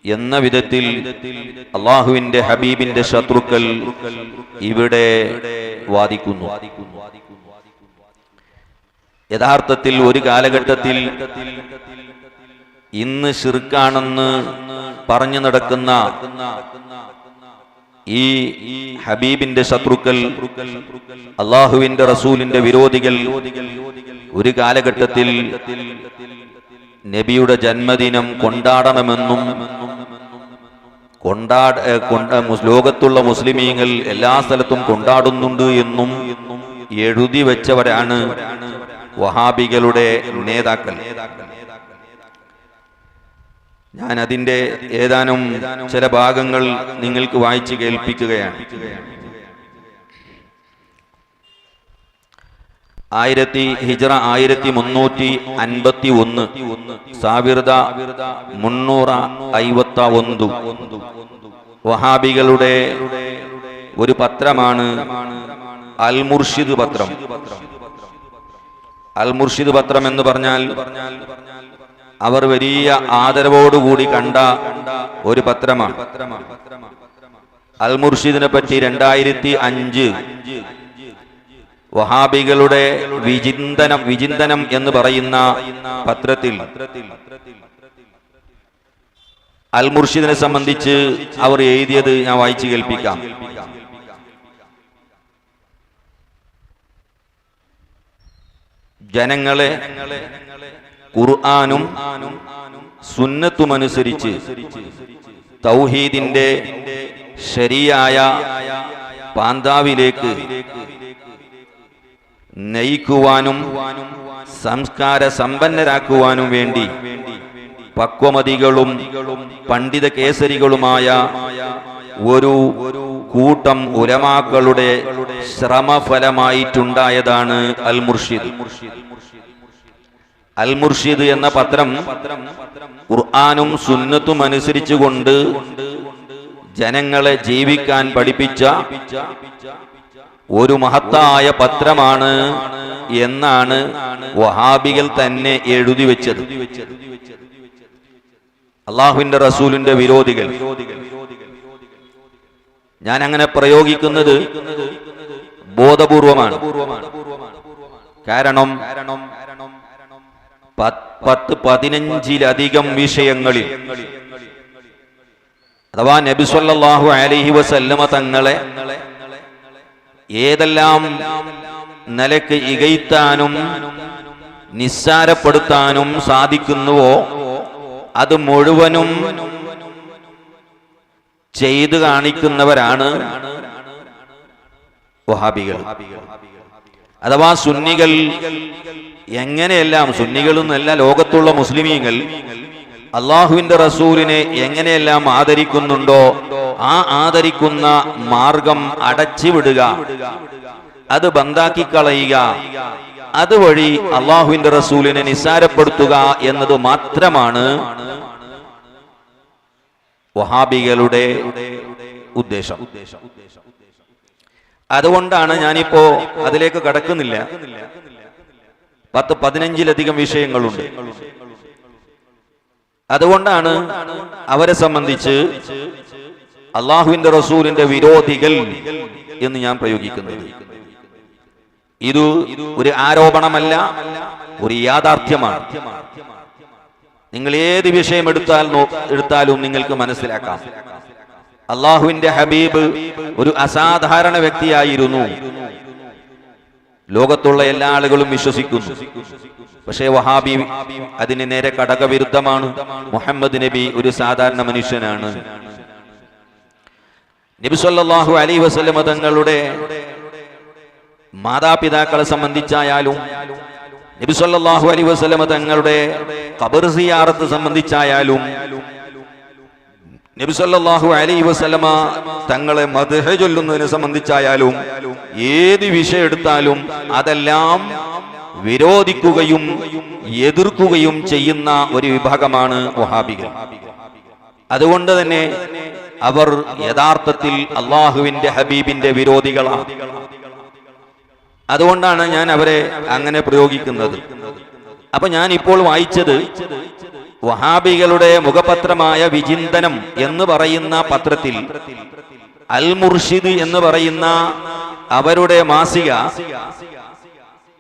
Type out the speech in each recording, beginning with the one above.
എന്ന വിധത്തിൽ അള്ളാഹുവിന്റെ ഹബീബിന്റെ ശത്രുക്കൾ ഇവിടെ വാദിക്കുന്നു. യഥാർത്ഥത്തിൽ ഒരു കാലഘട്ടത്തിൽ ഇന്ന് ശിർക്കാണെന്ന് പറഞ്ഞു നടക്കുന്ന ഈ ഹബീബിന്റെ ശത്രുക്കൾ, അള്ളാഹുവിന്റെ റസൂലിന്റെ വിരോധികൾ ഒരു കാലഘട്ടത്തിൽ നബിയുടെ ജന്മദിനം കൊണ്ടാടണമെന്നും ലോകത്തുള്ള മുസ്ലിമീങ്ങൾ എല്ലാ സ്ഥലത്തും കൊണ്ടാടുന്നുണ്ട് എന്നും എഴുതി വെച്ചവരാണ് വഹാബികളുടെ നേതാക്കൾ. ഞാൻ അതിന്റെ ഏതാനും ചില ഭാഗങ്ങൾ നിങ്ങൾക്ക് വായിച്ചു കേൾപ്പിക്കുകയാണ്. 1351 വഹാബികളുടെ ഒരു പത്രമാണ് അൽ മുർഷിദ് പത്രം. അൽ മുർഷിദ് പത്രം എന്ന് പറഞ്ഞാൽ അവർ വലിയ ആദരവോടുകൂടി കണ്ട ഒരു പത്രമാണ്. അൽ മുർഷിദിനെ പറ്റി 2005 വഹാബികളുടെ വിചിന്തനം എന്ന് പറയുന്ന പത്രത്തിൽ അൽ മുർഷിദിനെ സംബന്ധിച്ച് അവർ എഴുതിയത് ഞാൻ വായിച്ചു കേൾപ്പിക്കാം. ജനങ്ങളെ ഖുർആനും സുന്നത്തുമനുസരിച്ച് തൗഹീദിന്റെ ശരിയായ പാന്താവിലേക്ക് നയിക്കുവാനും സംസ്കാര സമ്പന്നരാക്കുവാനും വേണ്ടി പക്വമതികളും പണ്ഡിത കേസരികളുമായ ഒരു കൂട്ടം ഉലമാക്കളുടെ ശ്രമഫലമായിട്ടുണ്ടായതാണ് അൽ മുർഷിദ്. അൽ മുർഷിദ് എന്ന പത്രം ഖുർആനും സുന്നത്തും അനുസരിച്ചുകൊണ്ട് ജനങ്ങളെ ജീവിക്കാൻ പഠിപ്പിച്ച ഒരു മഹത്തായ പത്രമാണ് എന്നാണ് വഹാബികൾ തന്നെ എഴുതി വെച്ചത്. അള്ളാഹുവിന്റെ റസൂലിന്റെ വിരോധികൾ. ഞാൻ അങ്ങനെ പ്രയോഗിക്കുന്നത് ബോധപൂർവമാണ്. കാരണം 10-15 വിഷയങ്ങളിൽ അഥവാ നബി സല്ലല്ലാഹു അലൈഹി വസല്ലമ തങ്ങളെ ഏതെല്ലാം നിലക്ക് ഇകഴ്ത്താനും നിസ്സാരപ്പെടുത്താനും സാധിക്കുന്നുവോ അത് മുഴുവനും ചെയ്തു കാണിക്കുന്നവരാണ് വഹാബികൾ. അഥവാ സുന്നികൾ എങ്ങനെയെല്ലാം, സുന്നികളെന്നല്ല ലോകത്തുള്ള മുസ്ലിമീങ്ങൾ അള്ളാഹുവിന്റെ റസൂലിനെ എങ്ങനെയെല്ലാം ആദരിക്കുന്നുണ്ടോ ആ ആദരിക്കുന്ന മാർഗം അടച്ചുവിടുക, അത് ബന്ധാക്കി കളയുക, അതുവഴി അള്ളാഹുവിന്റെ റസൂലിനെ നിസ്സാരപ്പെടുത്തുക എന്നത് മാത്രമാണ് വഹാബികളുടെ ഉദ്ദേശം. അതുകൊണ്ടാണ് ഞാനിപ്പോ അതിലേക്ക് കടക്കുന്നില്ല. 10-15 വിഷയങ്ങളുണ്ട്. അതുകൊണ്ടാണ് അവരെ സംബന്ധിച്ച് അള്ളാഹുവിന്റെ റസൂലിന്റെ വിരോധികൾ എന്ന് ഞാൻ പ്രയോഗിക്കുന്നത്. ഇത് ഒരു ആരോപണമല്ല, ഒരു യാഥാർത്ഥ്യമാണ്. നിങ്ങൾ ഏത് വിഷയം എടുത്താലും നിങ്ങൾക്ക് മനസ്സിലാക്കാം. അള്ളാഹുവിന്റെ ഹബീബ് ഒരു അസാധാരണ വ്യക്തിയായിരുന്നു. ലോകത്തുള്ള എല്ലാ ആളുകളും വിശ്വസിക്കുന്നു. പക്ഷേ വഹാബി അതിന് നേരെ കടകവിരുദ്ധമാണ്. മുഹമ്മദ് നബി ഒരു സാധാരണ മനുഷ്യനാണ്. നബി സല്ലല്ലാഹു അലൈഹി വസല്ലം തങ്ങളുടെ മാതാപിതാക്കളെ സംബന്ധിച്ചായാലും നബി സല്ലല്ലാഹു അലൈഹി വസല്ലം തങ്ങളുടെ ഖബർ സിയാറത്ത് സംബന്ധിച്ചായാലും നബി സല്ലല്ലാഹു അലൈഹി വസല്ലമ തങ്ങളെ മദ്ഹ് ചൊല്ലുന്നതിനെ സംബന്ധിച്ചായാലും ഏത് വിഷയം എടുത്താലും അതെല്ലാം വിരോധിക്കുകയും എതിർക്കുകയും ചെയ്യുന്ന ഒരു വിഭാഗമാണ് വഹാബികൾ. അതുകൊണ്ട് തന്നെ അവർ യഥാർത്ഥത്തിൽ അള്ളാഹുവിന്റെ ഹബീബിന്റെ വിരോധികളാണ്. അതുകൊണ്ടാണ് ഞാൻ അവരെ അങ്ങനെ പ്രയോഗിക്കുന്നത്. അപ്പൊ ഞാൻ ഇപ്പോൾ വായിച്ചത് വഹാബികളുടെ മുഖപത്രമായ വിചിന്തനം എന്ന് പറയുന്ന പത്രത്തിൽ അൽ മുർഷിദ് എന്ന് പറയുന്ന അവരുടെ മാസിക,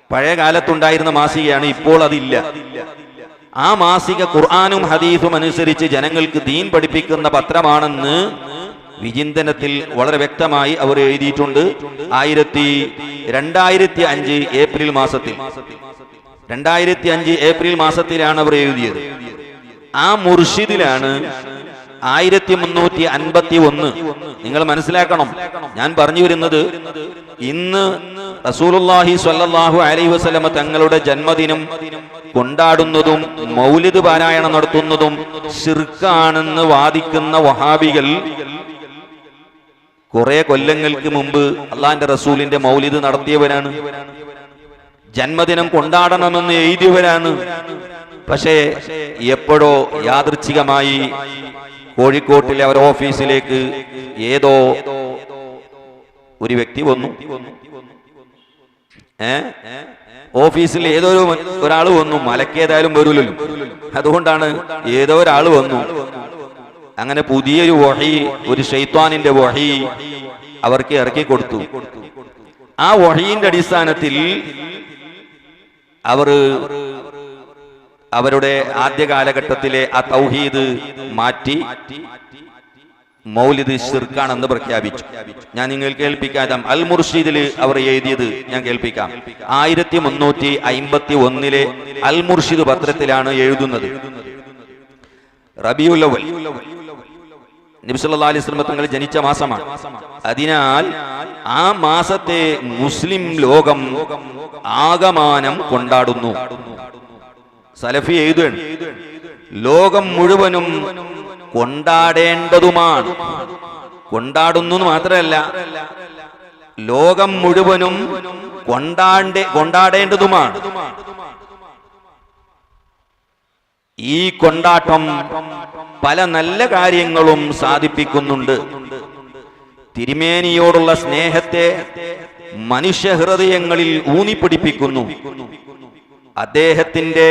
പഴയ കാലത്തുണ്ടായിരുന്ന മാസികയാണ്, ഇപ്പോൾ അതില്ല. ആ മാസിക ഖുർആനും ഹദീസും അനുസരിച്ച് ജനങ്ങൾക്ക് ദീൻ പഠിപ്പിക്കുന്ന പത്രമാണെന്ന് വിചിന്തനത്തിൽ വളരെ വ്യക്തമായി അവർ എഴുതിയിട്ടുണ്ട്. 2005 ഏപ്രിൽ മാസത്തിൽ 2005 ഏപ്രിൽ മാസത്തിലാണ് അവർ എഴുതിയത്. ആ മുർഷിദിലാണ് 1351. നിങ്ങൾ മനസ്സിലാക്കണം, ഞാൻ പറഞ്ഞു വരുന്നത്, ഇന്ന് റസൂലുള്ളാഹി സ്വല്ലല്ലാഹു അലൈഹി വസല്ലമ തങ്ങളുടെ ജന്മദിനം കൊണ്ടാടുന്നതും മൗലിദ് പാരായണം നടത്തുന്നതും ശിർക്കാണെന്ന് വാദിക്കുന്ന വഹാബികൾ കുറെ കൊല്ലങ്ങൾക്ക് മുമ്പ് അള്ളാന്റെ റസൂലിന്റെ മൗലിദ് നടത്തിയവരാണ്, ജന്മദിനം കൊണ്ടാടണമെന്ന് എഴുതിയവരാണ്. പക്ഷേ എപ്പോഴോ യാദൃച്ഛികമായി കോഴിക്കോട്ടിലെ അവർ ഓഫീസിലേക്ക് ഏതോ ഒരു വ്യക്തി വന്നു. ഓഫീസിൽ ഏതോ ഒരാൾ വന്നു, മലക്കേതായാലും വരൂലല്ലോ, അതുകൊണ്ടാണ് ഏതോ ഒരാൾ വന്നു. അങ്ങനെ പുതിയൊരു വഹി, ഒരു ശൈത്വാനിന്റെ വഹി അവർക്ക് ഇറക്കി കൊടുത്തു. ആ വഹീന്റെ അടിസ്ഥാനത്തിൽ അവർ അവരുടെ ആദ്യ കാലഘട്ടത്തിലെ ആ തൗഹീദ് മാറ്റി മൗലിദ് ശിർക്കാണെന്ന് പ്രഖ്യാപിച്ചു. ഞാൻ നിങ്ങൾ കേൾപ്പിക്കാം. അൽ മുർഷിദില് അവർ എഴുതിയത് ഞാൻ കേൾപ്പിക്കാം. 1351 അൽ മുർഷിദ് പത്രത്തിലാണ് എഴുതുന്നത്. റബീഉൽ അവ്വൽ നബി സല്ലല്ലാഹു അലൈഹി വസല്ലം തങ്ങൾ ജനിച്ച മാസമാണ്. അതിനാൽ ആ മാസത്തെ മുസ്ലിം ലോകം ആകമാനം കൊണ്ടാടുന്നു. സലഫി എഴുതുകയാണ്, ലോകം മുഴുവനും കൊണ്ടാടേണ്ടതുമാണ്. കൊണ്ടാടുന്നു മാത്രമല്ല, ലോകം മുഴുവനും കൊണ്ടാടേണ്ടതുമാണ്. ഈ കൊണ്ടാട്ടം പല നല്ല കാര്യങ്ങളും സാധിപ്പിക്കുന്നുണ്ട്. തിരുമേനിയോടുള്ള സ്നേഹത്തെ മനുഷ്യ ഹൃദയങ്ങളിൽ ഊന്നിപ്പിടിപ്പിക്കുന്നു. അദ്ദേഹത്തിന്റെ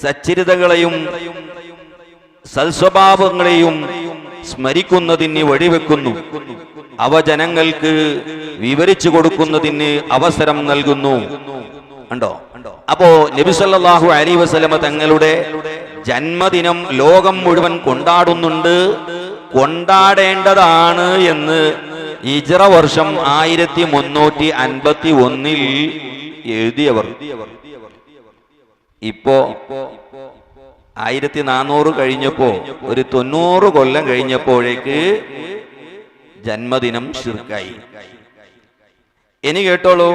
സച്ചരിതകളെയും സൽസ്വഭാവങ്ങളെയും സ്മരിക്കുന്നതിന് വഴിവെക്കുന്നു. അവ ജനങ്ങൾക്ക് വിവരിച്ചു കൊടുക്കുന്നതിന് അവസരം നൽകുന്നു. ഉണ്ടോ? അപ്പോ നബി സല്ലല്ലാഹു അലൈഹി വസല്ലമ തങ്ങളുടെ ജന്മദിനം ലോകം മുഴുവൻ കൊണ്ടാടുന്നുണ്ട്, കൊണ്ടാടേണ്ടതാണ് എന്ന് ഹിജ്റ വർഷം 1351 എഴുതിയവർ ഇപ്പോ 1400 കഴിഞ്ഞപ്പോ, ഒരു 90 കൊല്ലം കഴിഞ്ഞപ്പോഴേക്ക് ജന്മദിനം ശിർക്കായി. ഇനി കേട്ടോളൂ,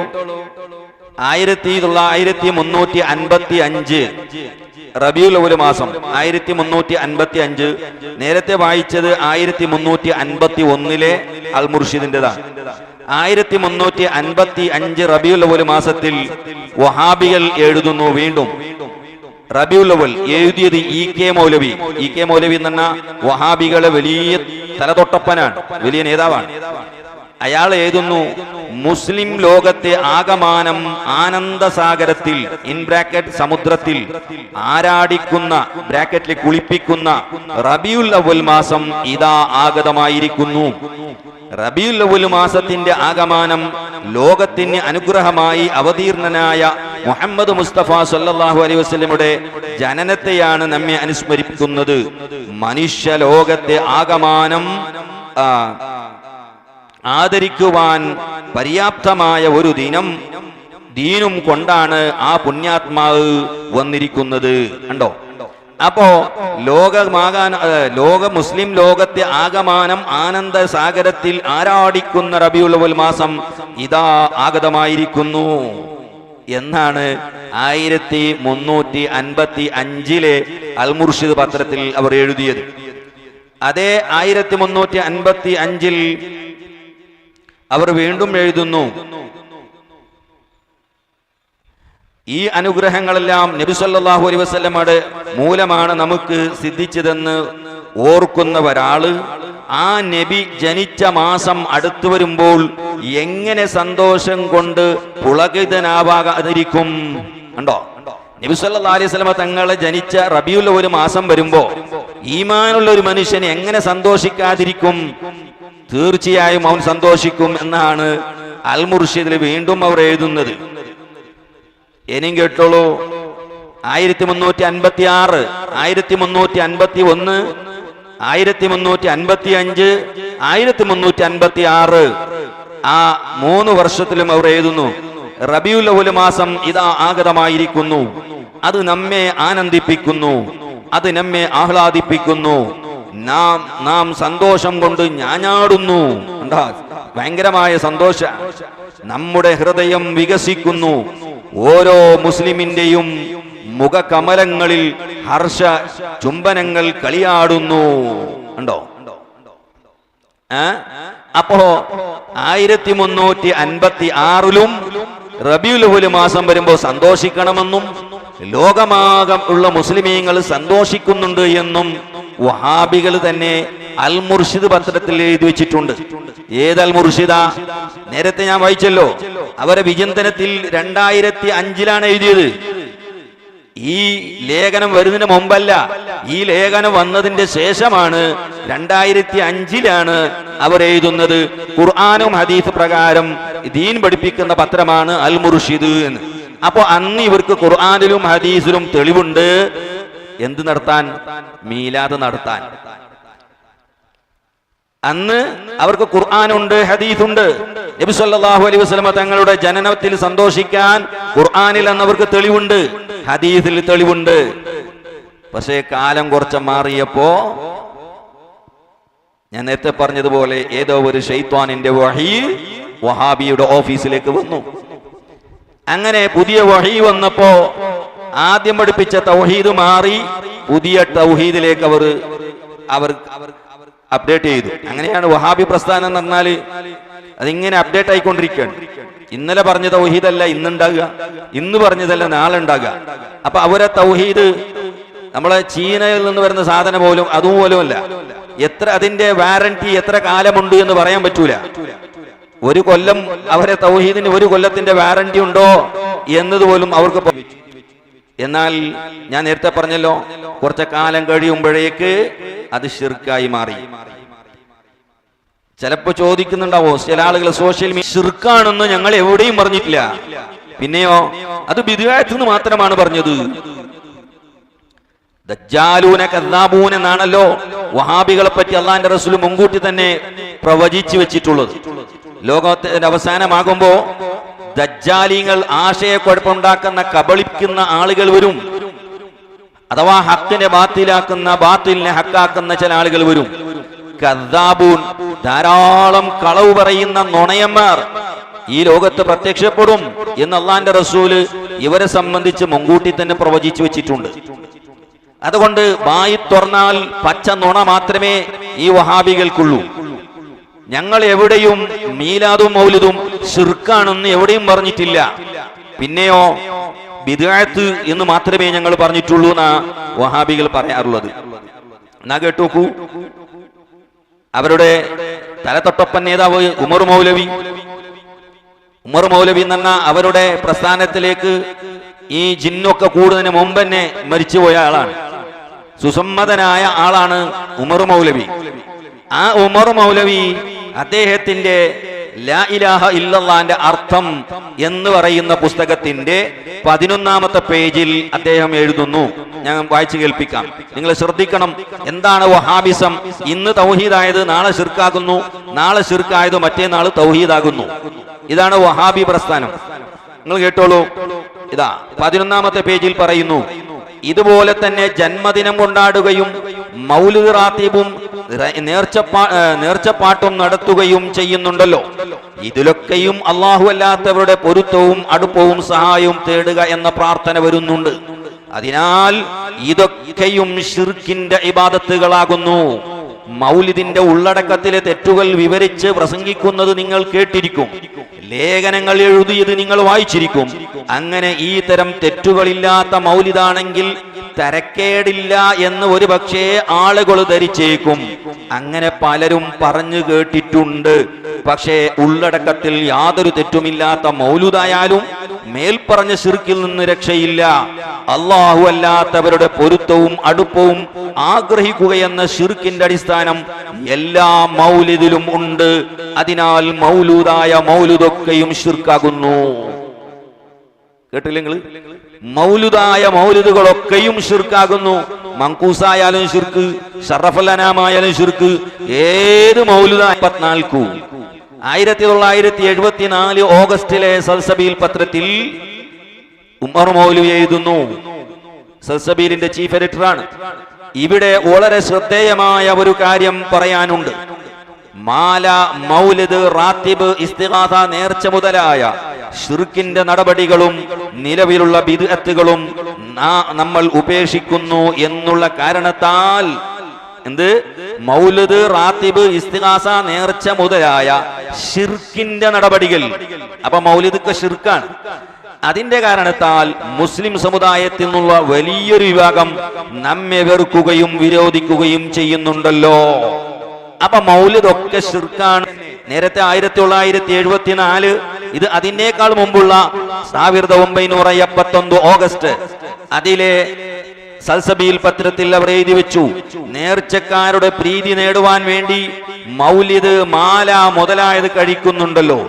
1355 റബീഉൽ അവ്വൽ മാസം 1355. നേരത്തെ വായിച്ചത് 1351 അൽ മുർഷിദിന്റെതാണ്. 1355 റബീഉൽ അവ്വൽ മാസത്തിൽ വഹാബികൾ എഴുതുന്നു. വീണ്ടും റബീഉൽ അവ്വൽ എഴുതിയത് EK മൗലവി. EK മൗലവി എന്ന് പറഞ്ഞാൽ വഹാബികളെ വലിയ തലതൊട്ടപ്പനാണ്, വലിയ നേതാവാണ്. അയാൾ എഴുതുന്നു, മുസ്ലിം ലോകത്തെ ആകമാനം ആനന്ദസാഗരത്തിൽ സമുദ്രത്തിൽ ആരാടിക്കുന്ന കുളിപ്പിക്കുന്ന റബീഉൽ അവ്വൽ മാസം ഇതാ ആഗതമായിരിക്കുന്നു. റബീഉൽ അവ്വൽ മാസത്തിന്റെ ആഗമനം ലോകത്തിന് അനുഗ്രഹമായി അവതീർണനായ മുഹമ്മദ് മുസ്തഫ സല്ലല്ലാഹു അലൈഹി വസല്ലമയുടെ ജനനത്തെയാണ് നമ്മെ അനുസ്മരിപ്പിക്കുന്നത്. മനുഷ്യ ലോകത്തെ ആഗമനം ആദരിക്കുവാൻ പര്യാപ്തമായ ഒരു ദീനും കൊണ്ടാണ് ആ പുണ്യാത്മാവ് വന്നിരിക്കുന്നത്. കണ്ടോ? അപ്പോ മുസ്ലിം ലോകത്തെ ആകമാനം ആനന്ദ സാഗരത്തിൽ ആരാടിക്കുന്ന റബീഉൽ അവ്വൽ മാസം ഇതാ ആഗതമായിരിക്കുന്നു എന്നാണ് 1355 അൽ മുർഷിദ് പത്രത്തിൽ അവർ എഴുതിയത്. അതേ 1355 അവർ വീണ്ടും എഴുതുന്നു, ഈ അനുഗ്രഹങ്ങളെല്ലാം നബി സല്ലല്ലാഹു അലൈഹി വസല്ലമയുടെ മൂലമാണ് നമുക്ക് സിദ്ധിച്ചതെന്ന് ഓർക്കുന്ന ഒരാള് ആ നബി ജനിച്ച മാസം അടുത്തു വരുമ്പോൾ എങ്ങനെ സന്തോഷം കൊണ്ട് പുളകിതനാവാതിരിക്കും? കണ്ടോ? നബി സല്ലല്ലാഹു അലൈഹി വസല്ലമ തങ്ങളെ ജനിച്ച റബീഉൽ അവ്വൽ മാസം വരുമ്പോ ഈമാനുള്ള ഒരു മനുഷ്യൻ എങ്ങനെ സന്തോഷിക്കാതിരിക്കും? തീർച്ചയായും അവൻ സന്തോഷിക്കും എന്നാണ് അൽ മുർഷിദിൽ വീണ്ടും അവർ എഴുതുന്നത്. ഇനിയും കേട്ടോളൂ. 1356, 1351, 1355, 1356 ആ 3 വർഷത്തിലും അവർ എഴുതുന്നു, റബീഉൽ അവ്വൽ മാസം ഇതാ ആഗതമായിരിക്കുന്നു. അത് നമ്മെ ആനന്ദിപ്പിക്കുന്നു, അത് നമ്മെ ആഹ്ലാദിപ്പിക്കുന്നു. നാം സന്തോഷം കൊണ്ട് ഞാഞ്ഞാടുന്നു. എന്താ ഭയങ്കരമായ സന്തോഷ. നമ്മുടെ ഹൃദയം വികസിക്കുന്നു. ഓരോ മുസ്ലിമിന്റെയും മുഖകമലങ്ങളിൽ ഹർഷ ചുംബനങ്ങൾ കളിയാടുന്നു. ഉണ്ടോ? അപ്പോ 1356 റബീഉൽ അവ്വൽ മാസം വരുമ്പോൾ സന്തോഷിക്കണമെന്നും ലോകമാകം ഉള്ള മുസ്ലിമീങ്ങൾ സന്തോഷിക്കുന്നുണ്ട് എന്നും വഹാബികൾ തന്നെ അൽ മുർഷിദ് പത്രത്തിൽ എഴുതി വെച്ചിട്ടുണ്ട്. ഏത് അൽ മുർഷിദ? നേരത്തെ ഞാൻ വായിച്ചല്ലോ, അവരെ വിചിന്തനത്തിൽ 2005 എഴുതിയത്. ഈ ലേഖനം വരുന്നതിന് മുമ്പല്ല, ഈ ലേഖനം വന്നതിന്റെ ശേഷമാണ് 2005 അവർ എഴുതുന്നത്. ഖുർആനും ഹദീസ് പ്രകാരം ദീൻ പഠിപ്പിക്കുന്ന പത്രമാണ് അൽ മുർഷിദ് എന്ന്. അപ്പൊ അന്ന് ഇവർക്ക് ഖുർആനിലും ഹദീസിലും തെളിവുണ്ട് എന്ത് നടത്താൻ? മീലാദ് നടത്താൻ. അന്ന് അവർക്ക് ഖുർആനുണ്ട്, ഹദീസുണ്ട്. നബി സല്ലല്ലാഹു അലൈഹി വസല്ലമ തങ്ങളുടെ ജനനത്തിൽ സന്തോഷിക്കാൻ ഖുർആനിൽ അന്നവർക്ക് തെളിവുണ്ട്, ഹദീസിൽ തെളിവുണ്ട്. പക്ഷേ കാലം കുറച്ച് മാറിയപ്പോ ഞാൻ നേരത്തെ പറഞ്ഞതുപോലെ ഏതോ ഒരു ശൈത്വാനിന്റെ വഹി വഹാബിയുടെ ഓഫീസിലേക്ക് വന്നു. അങ്ങനെ പുതിയ വഹി വന്നപ്പോ ആദ്യം പഠിപ്പിച്ച തൗഹീദ് മാറി പുതിയ തൗഹീദിലേക്ക് അവർ അപ്ഡേറ്റ് ചെയ്തു. അങ്ങനെയാണ് വഹാബി പ്രസ്ഥാനം എന്ന് പറഞ്ഞാല് അതിങ്ങനെ അപ്ഡേറ്റ് ആയിക്കൊണ്ടിരിക്കുകയാണ്. ഇന്നലെ പറഞ്ഞ തൗഹീദല്ല ഇന്നുണ്ടാകുക, ഇന്ന് പറഞ്ഞതല്ല നാളെ ഉണ്ടാകുക. അപ്പൊ അവരെ തൗഹീദ് നമ്മളെ ചീനയിൽ നിന്ന് വരുന്ന സാധനം പോലും അതുപോലും അല്ല. എത്ര അതിന്റെ വാറന്റി എത്ര കാലമുണ്ട് എന്ന് പറയാൻ പറ്റൂല. 1 കൊല്ലം അവരെ തൗഹീദിന് 1 കൊല്ലത്തിന്റെ വാറന്റി ഉണ്ടോ എന്നതുപോലും അവർക്ക്. എന്നാൽ ഞാൻ നേരത്തെ പറഞ്ഞല്ലോ, കുറച്ച് കാലം കഴിയുമ്പോഴേക്ക് അത് ശിർക്കായി മാറി. ചിലപ്പോ ചോദിക്കുന്നുണ്ടാവോ ചില ആളുകൾ സോഷ്യൽ മീഡിയ, ശിർക്കാണെന്ന് ഞങ്ങൾ എവിടെയും പറഞ്ഞിട്ടില്ല, പിന്നെയോ അത് ബിദ്അത്ത് എന്ന് മാത്രമാണ് പറഞ്ഞത്. ദജ്ജാലൂന കദ്ദാബൂൻ എന്നാണല്ലോ വഹാബികളെ പറ്റി അള്ളാന്റെ റസൂൽ മുൻകൂട്ടി തന്നെ പ്രവചിച്ചു വെച്ചിട്ടുള്ളത്. ലോകത്തിന്റെ അവസാനമാകുമ്പോ ദജ്ജാലിങ്ങൾ ആശയക്കുഴപ്പമുണ്ടാക്കുന്ന കബളിക്കുന്ന ആളുകൾ വരും. അഥവാ ഹക്കിനെ ബാത്തിലാക്കുന്ന, ബാത്തിലിനെ ഹക്കാക്കുന്ന ചില ആളുകൾ വരും. കദ്ദാബൂൻ, ധാരാളം കളവ് പറയുന്ന നുണയന്മാർ ഈ ലോകത്ത് പ്രത്യക്ഷപ്പെടും എന്ന് അള്ളാന്റെ റസൂല് ഇവരെ സംബന്ധിച്ച് മുൻകൂട്ടി തന്നെ പ്രവചിച്ചു വെച്ചിട്ടുണ്ട്. അതുകൊണ്ട് വായി തുറന്നാൽ പച്ച നുണ മാത്രമേ ഈ വഹാബികൾക്കുള്ളൂ. ഞങ്ങൾ എവിടെയും മീലാദും മൗലിദും ശിർക്കാണെന്ന് എവിടെയും പറഞ്ഞിട്ടില്ല, പിന്നെയോ ബിദ്അത്ത് എന്ന് മാത്രമേ ഞങ്ങൾ പറഞ്ഞിട്ടുള്ളൂ എന്നാ വഹാബികൾ പറയാറുള്ളത്. എന്നാ കേട്ടോക്കൂ, അവരുടെ തലതൊട്ടപ്പൻ നേതാവ് ഉമർ മൗലവി എന്ന് പറഞ്ഞ അവരുടെ പ്രസ്ഥാനത്തിലേക്ക് ഈ ജിന്നൊക്കെ കൂടുന്നതിന് മുമ്പ് തന്നെ മരിച്ചുപോയ ആളാണ്. സുസമ്മതനായ ആളാണ് ഉമർ മൗലവി. ആ ഉമർ മൗലവി അദ്ദേഹത്തിന്റെ ലാ ഇലാഹ ഇല്ലല്ലാഹിന്റെ അർത്ഥം എന്ന് പറയുന്ന പുസ്തകത്തിന്റെ 11ാമത്തെ പേജിൽ അദ്ദേഹം എഴുതുന്നു. ഞാൻ വായിച്ചു കേൾപ്പിക്കാം, നിങ്ങൾ ശ്രദ്ധിക്കണം. എന്താണ് വഹാബിസം? ഇന്ന് തൗഹീദായത് നാളെ ശിർക്കാകുന്നു, നാളെ ശിർക്കായത് മറ്റേനാൾ തൗഹീദാകുന്നു. ഇതാണ് വഹാബി പ്രസ്ഥാനം. നിങ്ങൾ കേട്ടോളൂ. ഇതാ 11ാമത്തെ പേജിൽ പറയുന്നു, ഇതുപോലെ തന്നെ ജന്മദിനം കൊണ്ടാടുകയും മൗലിദ് റാത്തീബും നേർച്ചപ്പാട്ടും നടത്തുകയും ചെയ്യുന്നുണ്ടല്ലോ. ഇതിലൊക്കെയും അല്ലാഹു അല്ലാത്തവരുടെ പൊരുത്തവും അടുപ്പവും സഹായവും തേടുക എന്ന പ്രാർത്ഥന വരുന്നുണ്ട്. അതിനാൽ ഇതൊക്കെയും ശിർക്കിന്റെ ഇബാദത്തുകളാകുന്നു. മൗലിദിന്റെ ഉള്ളടക്കത്തിലെ തെറ്റുകൾ വിവരിച്ച് പ്രസംഗിക്കുന്നത് നിങ്ങൾ കേട്ടിരിക്കും, ലേഖനങ്ങൾ എഴുതിയത് നിങ്ങൾ വായിച്ചിരിക്കും. അങ്ങനെ ഈ തരം തെറ്റുകളില്ലാത്ത മൗലിദാണെങ്കിൽ തരക്കേടില്ല എന്ന് ഒരു പക്ഷേ ആളുകൾ ധരിച്ചേക്കും. അങ്ങനെ പലരും പറഞ്ഞു കേട്ടിട്ടുണ്ട്. പക്ഷേ ഉള്ളടക്കത്തിൽ യാതൊരു തെറ്റുമില്ലാത്ത മൗലിദായാലും മേൽപ്പറഞ്ഞ ശിർക്കിൽ നിന്ന് രക്ഷയില്ല. അല്ലാഹു അല്ലാത്തവരുടെ പൊരുത്തവും അടുപ്പവും ആഗ്രഹിക്കുകയെന്ന ശിർക്കിന്റെ അടിസ്ഥാനം എല്ലാ മൗലിദിലും ഉണ്ട്. അതിനാൽ മൗലൂദായ മൗലുദൊക്കെയും ശിർക്കാകുന്നു. കേട്ടില്ല നിങ്ങൾ? മൗലുദായ മൗലുദുകളൊക്കെയും ശിർക്കാകുന്നു. മങ്കൂസായാലും ശിർക്ക്, ഷറഫുൽ അനാമായാലും ശിർക്ക്, ഏത് മൗലുദായ 1974 ഓഗസ്റ്റിലെ സൽസബീൽ പത്രത്തിൽ ഉമർ മൗലവി എഴുതുന്നു. സൽസബീലിന്റെ ചീഫ് എഡിറ്ററാണ്. ഇവിടെ വളരെ ശ്രദ്ധേയമായ ഒരു കാര്യം പറയാനുണ്ട്. മാല, മൗലിദ്, റാത്തിബ്, ഇസ്തിഗാസ, നേർച്ച മുതലായ ശിർക്കിന്റെ നടപടികളും നിലവിലുള്ള ബിദ്അത്തുകളും നമ്മൾ ഉപേക്ഷിക്കുന്നു എന്നുള്ള കാരണത്താൽ മൗലിദ്, റാത്തിബ്, ഇസ്തിഗാസ, നേർച്ച മുതലായ ശിർക്കിന്റെ നടപടികൾ, അപ്പൊ മൗലിദൊക്കെ ശിർക്കാണ്. അതിന്റെ കാരണത്താൽ മുസ്ലിം സമുദായത്തിൽ നിന്നുള്ള വലിയൊരു വിഭാഗം നമ്മെ വെറുക്കുകയും വിരോധിക്കുകയും ചെയ്യുന്നുണ്ടല്ലോ. അപ്പൊ മൗലിദൊക്കെ ശിർക്കാണ്. നേരത്തെ 1974, ഇത് അതിനേക്കാൾ മുമ്പുള്ള 1971 ഓഗസ്റ്റ്, അതിലെ സൽസബീൽ പത്രത്തിൽ അവർ എഴുതി വെച്ചു, നേർച്ചക്കാരുടെ പ്രീതി നേടുവാൻ വേണ്ടി മൗലിദ്, മാല മുതലായത് കഴിക്കുന്നുണ്ടല്ലോ,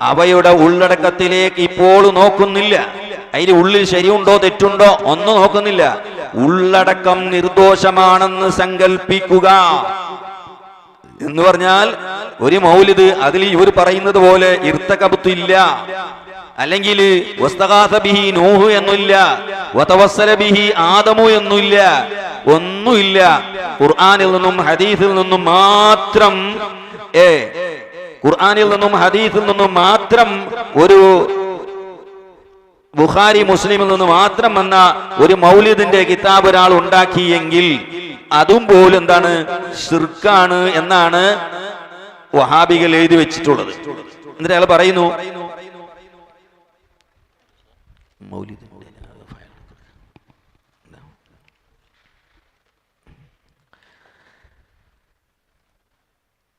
അവയുടെ ഉള്ളടക്കത്തിലേക്ക് ഇപ്പോൾ നോക്കുന്നില്ല. അതിന് ഉള്ളിൽ ശരിയുണ്ടോ തെറ്റുണ്ടോ ഒന്നും നോക്കുന്നില്ല. ഉള്ളടക്കം നിർദോഷമാണെന്ന് സങ്കൽപ്പിക്കുക എന്ന് പറഞ്ഞാൽ ഒരു മൗലിദ് അതിൽ ഇവർ പറയുന്നത് പോലെ ഇർത്തകബത്തില്ല, അല്ലെങ്കിൽ വസ്തഗാസ ബിഹി നൂഹ് എന്നില്ല, വതവസ്സല ബിഹി ആദമു എന്നില്ല, ഒന്നുമില്ല. ഖുർആനിൽ നിന്നും ഹദീസിൽ നിന്നും മാത്രം ഒരു ബുഖാരി മുസ്ലിമിൽ നിന്ന് മാത്രം വന്ന ഒരു മൗലിദിന്റെ കിതാബ് ഒരാൾ ഉണ്ടാക്കിയെങ്കിൽ അതും പോലും എന്താണ്? ശിർക്കാണ് എന്നാണ് വഹാബികൾ എഴുതി വെച്ചിട്ടുള്ളത്. എന്നിട്ട് അയാൾ പറയുന്നു,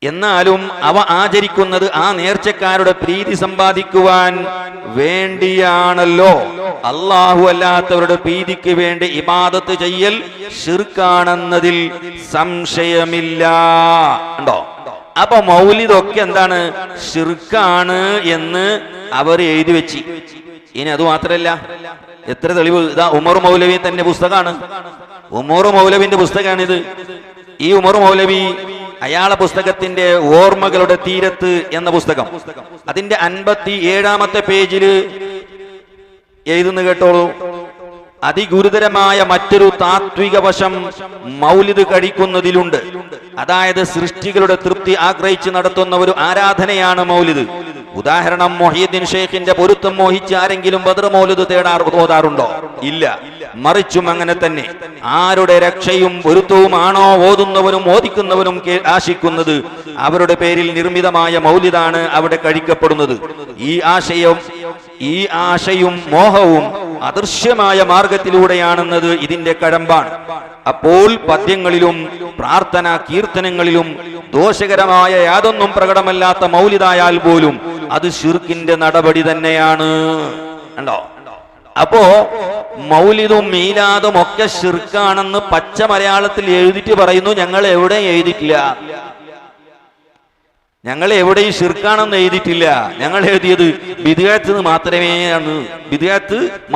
എന്നാലും അവ ആചരിക്കുന്നത് ആ നേർച്ചക്കാരുടെ പ്രീതി സമ്പാദിക്കുവാൻ വേണ്ടിയാണല്ലോ. അല്ലാഹു അല്ലാത്തവരുടെ പ്രീതിക്ക് വേണ്ടി ഇബാദത്ത് ചെയ്യൽ ശിർക്കാണെന്നതിൽ സംശയമില്ല. ഉണ്ടോ? അപ്പൊ മൗലിദൊക്കെ എന്താണ്? ശിർക്കാണ് എന്ന് അവർ എഴുതി വെച്ച്. ഇനി അത് മാത്രല്ല, എത്ര തെളിവ്! ഇതാ ഉമർ മൗലവി തന്നെ പുസ്തകമാണ്. ഉമർ മൗലവിന്റെ പുസ്തകമാണിത്. ഈ ഉമർ മൗലവി അയാളെ പുസ്തകത്തിന്റെ ഓർമ്മകളുടെ തീരത്ത് എന്ന പുസ്തകം, അതിന്റെ 57-ാമത്തെ പേജില് എഴുതുന്ന കേട്ടോളൂ. അതിഗുരുതരമായ മറ്റൊരു താത്വിക വശം മൗലിദ് കഴിക്കുന്നതിലുണ്ട്. അതായത് സൃഷ്ടികളുടെ തൃപ്തി ആഗ്രഹിച്ച് നടത്തുന്ന ഒരു ആരാധനയാണ് മൗലിദ്. ഉദാഹരണം, മുഹ്യിദ്ദീൻ ഷെയ്ഖിന്റെ പൊരുത്തം മോഹിച്ച് ആരെങ്കിലും ബദർ മൗലിദ് ഓതാറുണ്ടോ? ഇല്ല. മറിച്ചും അങ്ങനെ തന്നെ. ആരുടെ രക്ഷയും പൊരുത്തവുമാണോ ഓതുന്നവനും ഓദിക്കുന്നവനും ആശിക്കുന്നത്, അവരുടെ പേരിൽ നിർമ്മിതമായ മൗലിദാണ് അവിടെ കഴിക്കപ്പെടുന്നത്. ഈ ആശയും മോഹവും അദൃശ്യമായ മാർഗത്തിലൂടെയാണെന്നത് ഇതിന്റെ കഴമ്പാണ്. അപ്പോൾ പദ്യങ്ങളിലും പ്രാർത്ഥനാ കീർത്തനങ്ങളിലും ദോഷകരമായ യാതൊന്നും പ്രകടമല്ലാത്ത മൗലിദായാൽ പോലും അത് ശിർക്കിന്റെ നടപടി തന്നെയാണ്. കണ്ടോ? അപ്പോ മൗലിദും മീലാദും ഒക്കെ ശിർക്കാണെന്ന് പച്ച മലയാളത്തിൽ എഴുതിട്ട് പറയുന്നു. ഞങ്ങൾ എവിടെ എഴുതിയിട്ടില്ല. ഞങ്ങൾ എവിടെയും ശിർക്കാണെന്ന് എഴുതിയിട്ടില്ല. ഞങ്ങൾ എഴുതിയത് ബിദ്അത്ത്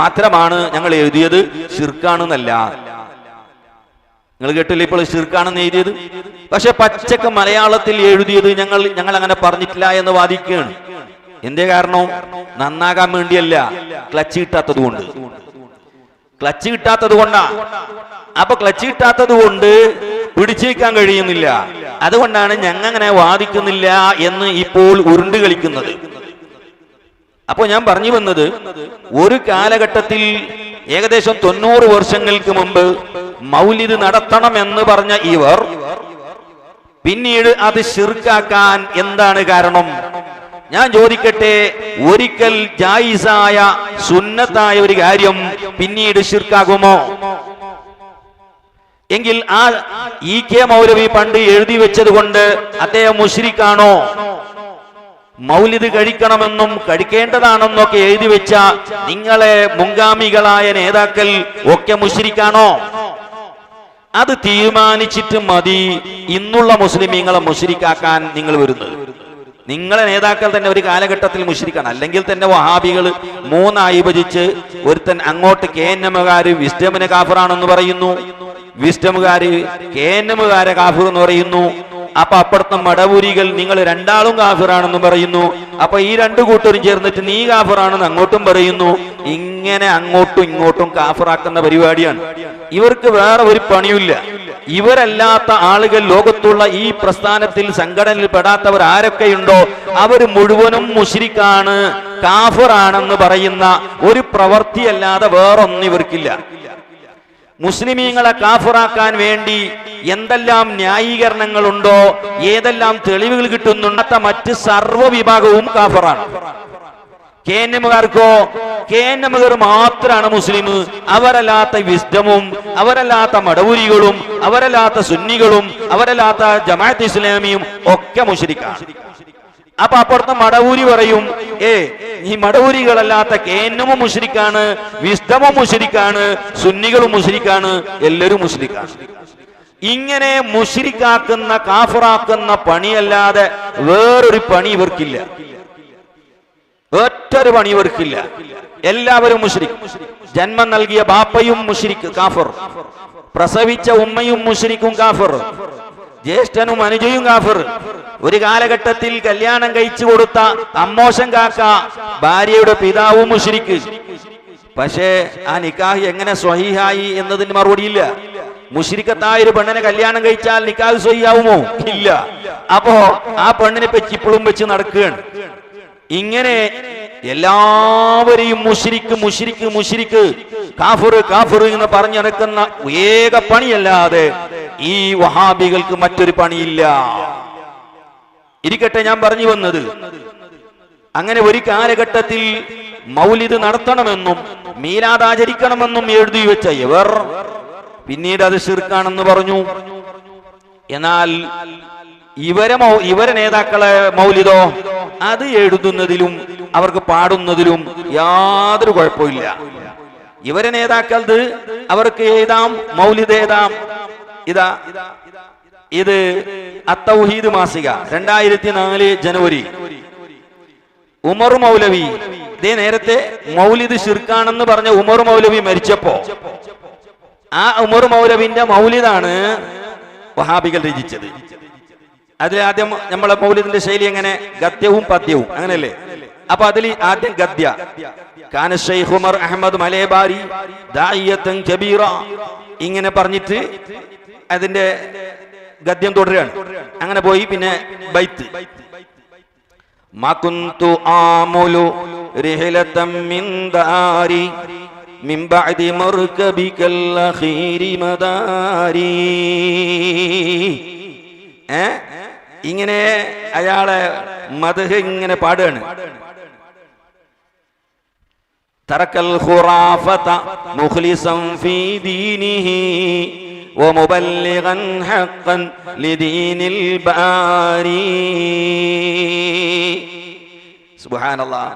മാത്രമാണ് ഞങ്ങൾ എഴുതിയത്, ശിർക്കാണെന്നല്ല. നിങ്ങൾ കേട്ടില്ല ഇപ്പോൾ ശിർക്കാണെന്ന് എഴുതിയത്? പക്ഷെ പച്ചക്ക് മലയാളത്തിൽ എഴുതിയത് ഞങ്ങൾ അങ്ങനെ പറഞ്ഞിട്ടില്ല എന്ന് വാദിക്കുകയാണ്. എന്തേ കാരണം? നന്നാകാൻ വേണ്ടിയല്ല, ക്ലച്ച് കിട്ടാത്തത് കൊണ്ട്. ക്ലച്ച് കിട്ടാത്തത് കൊണ്ടാ. അപ്പൊ ക്ലച്ച് കിട്ടാത്തത് കൊണ്ട് പിടിച്ചു വയ്ക്കാൻ കഴിയുന്നില്ല. അതുകൊണ്ടാണ് ഞങ്ങനെ വാദിക്കുന്നില്ല എന്ന് ഇപ്പോൾ ഉരുണ്ട് കളിക്കുന്നത്. അപ്പൊ ഞാൻ പറഞ്ഞു വന്നത്, ഒരു കാലഘട്ടത്തിൽ ഏകദേശം 90 വർഷങ്ങൾക്ക് മുമ്പ് മൗലിദ് നടത്തണമെന്ന് പറഞ്ഞ ഇവർ പിന്നീട് അത് ശിർക്കാക്കാൻ എന്താണ് കാരണം? ഞാൻ ചോദിക്കട്ടെ, ഒരിക്കൽ ജായിസായ സുന്നത്തായ ഒരു കാര്യം പിന്നീട് ശിർക്കാകുമോ? എങ്കിൽ ആ ഇ കെ മൗലവി പണ്ട് എഴുതി വെച്ചത് കൊണ്ട് അദ്ദേഹം മുശ്രിക്കാണോ? മൗലിദ് കഴിക്കണമെന്നും കഴിക്കേണ്ടതാണെന്നൊക്കെ എഴുതി വെച്ച നിങ്ങളെ മുൻഗാമികളായ നേതാക്കൾ ഒക്കെ മുശ്രിക്കാണോ? അത് തീരുമാനിച്ചിട്ട് മതി ഇന്നുള്ള മുസ്ലിമീങ്ങളെ മുശ്രിക്കാക്കാൻ നിങ്ങൾ വരുന്നത്. നിങ്ങളെ നേതാക്കൾ തന്നെ ഒരു കാലഘട്ടത്തിൽ മുശ്രിക്കാണ്. അല്ലെങ്കിൽ തന്നെ വഹാബികൾ മൂന്നായി വിഭജിച്ച് ഒരുത്തൻ അങ്ങോട്ട് KNM-കാര് വിസ്ഡമിനെ കാഫിറാണെന്ന് പറയുന്നു, വിസ്ഡമുകാര് KNM-കാരെ കാഫിർ എന്ന് പറയുന്നു. അപ്പൊ അപ്പുറത്തെ മടവൂരികൾ നിങ്ങൾ രണ്ടാളും കാഫിറാണെന്ന് പറയുന്നു. അപ്പൊ ഈ രണ്ടു കൂട്ടരും ചേർന്നിട്ട് നീ കാഫിറാണെന്ന് അങ്ങോട്ടും പറയുന്നു. ഇങ്ങനെ അങ്ങോട്ടും ഇങ്ങോട്ടും കാഫിറാക്കുന്ന പരിപാടിയാണ്. ഇവർക്ക് വേറെ ഒരു പണിയില്ല. ഇവരല്ലാത്ത ആളുകൾ ലോകത്തുള്ള ഈ പ്രസ്ഥാനത്തിൽ സംഘടനയിൽ പെടാത്തവർ ആരൊക്കെയുണ്ടോ അവർ മുഴുവനും മുശ്രിക്കാണ്, കാഫിറാണെന്ന് പറയുന്ന ഒരു പ്രവൃത്തിയല്ലാതെ വേറൊന്നും ഇവർക്കില്ല. മുസ്ലിമീങ്ങളെ കാഫിറാക്കാൻ വേണ്ടി എന്തെല്ലാം ന്യായീകരണങ്ങളുണ്ടോ, ഏതെല്ലാം തെളിവുകൾ കിട്ടുന്നുണ്ടോ, മറ്റ് സർവ്വ വിഭാഗവും കാഫിറാണ്. KNM-കാർക്കോ KNM-കാർ മാത്രമാണ് മുസ്ലിം. അവരല്ലാത്ത വിസ്ഡമും അവരല്ലാത്ത മടവൂരികളും അവരല്ലാത്ത സുന്നികളും അവരല്ലാത്ത ജമാഅത്ത് ഇസ്ലാമിയും ഒക്കെ മുശ്രിക്കാണ്. അപ്പൊ അപ്പുറത്തെ മടവൂരി പറയും ഈ മടവൂരികളല്ലാത്ത KNM മുശ്രിക്കാണ്, വിസ്ഡമും മുശ്രിക്കാണ്, സുന്നികളും മുശ്രിക്കാണ്, എല്ലാവരും മുശ്രിക്കാണ്. ഇങ്ങനെ മുശ്രിക്കാക്കുന്ന കാഫിറാക്കുന്ന പണിയല്ലാതെ വേറൊരു പണി ഇവർക്കില്ല. ഒറ്റൊരു പണി ഇവർക്കില്ല. എല്ലാവരും മുശ്രിക്. ജന്മം നൽകിയ ബാപ്പയും മുശ്രിക് കാഫിർ, പ്രസവിച്ച ഉമ്മയും മുശ്രിക്കും കാഫിർ, ജ്യേഷ്ഠനും അനുജയും കാഫിർ. ഒരു കാലഘട്ടത്തിൽ കല്യാണം കഴിച്ചു കൊടുത്ത അമ്മോശൻ കാക്ക ഭാര്യയുടെ പിതാവും മുശ്രിക്ക്. പക്ഷേ ആ നിക്കാഹ് എങ്ങനെ സ്വഹീഹായി എന്നതിന് മറുപടിയില്ല. മുശ്രിക്കത്തായ ഒരു പെണ്ണിനെ കല്യാണം കഴിച്ചാൽ നിക്കാഹ് സ്വഹീഹാവുമോ? ഇല്ല. അപ്പോ ആ പെണ്ണിനെ വെച്ച് ഇപ്പോഴും വെച്ച് നടക്കുകയാണ്. ഇങ്ങനെ എല്ലാവരെയും മുശ്രിക്ക് മുശ്രിക്ക് മുശ്രിക്ക് കാഫിർ കാഫിർ എന്ന് പറഞ്ഞു നടക്കുന്ന ഏക പണിയല്ലാതെ ഈ വഹാബികൾക്ക് മറ്റൊരു പണിയില്ല. ഇരിക്കട്ടെ, ഞാൻ പറഞ്ഞു വന്നത് അങ്ങനെ ഒരു കാലഘട്ടത്തിൽ മൗലിദ് നടത്തണമെന്നും മീലാദ് ആചരിക്കണമെന്നും എഴുതി വെച്ച ഇവർ പിന്നീട് അത് ശിർക്കാണെന്ന് പറഞ്ഞു. എന്നാൽ ഇവരെ നേതാക്കളെ മൗലിദോ അത് എഴുതുന്നതിലും അവർക്ക് പാടുന്നതിലും യാതൊരു കുഴപ്പമില്ല. ഇവരെ നേതാക്കളത് അവർക്ക് എഴുതാം, മൗലിദ് എഴുതാം. ഇത് അത്തൗഹീദ് മാസിക 2004 ജനുവരി. ഉമർ മൗലവി, ഇതേ നേരത്തെ മൗലിദ് ശിർക്കാണെന്ന് പറഞ്ഞ ഉമർ മൗലവി മരിച്ചപ്പോ ആ ഉമർ മൗലവിന്റെ മൗലിദാണ് വഹാബികൾ രചിച്ചത്. അതിൽ ആദ്യം നമ്മളെ മൗലിദിന്റെ ശൈലി എങ്ങനെ? ഗദ്യവും പദ്യവും, അങ്ങനെയല്ലേ? അപ്പൊ അതിൽ ആദ്യം ഗദ്യ. കാന ശൈഖ് ഉമർ അഹ്മദ് മലേബാരി ദാഇയത്തൻ കബീറ ഇങ്ങനെ പറഞ്ഞിട്ട് അതിന്റെ ഗദ്യം തുടരുകയാണ്. അങ്ങനെ പോയി പിന്നെ ബൈത്ത്. മാ കുന്തു ആമുലു റിഹലതൻ മിൻ ദാരി മിൻ ബഅദി മർകബികൽ അഖീരി മദാരി. ഇങ്ങനെ അയാളെ മദ്ഹ് ഇങ്ങനെ പാടുകയാണ്. തറക്കൽ ഖുറാഫത മുഖ്ലിസൻ ഫീ ദീനിഹി വമുബല്ലിഗൻ ഹഖൻ ലിദീനിൽ ബാരി. സുബ്ഹാനല്ലാഹ്.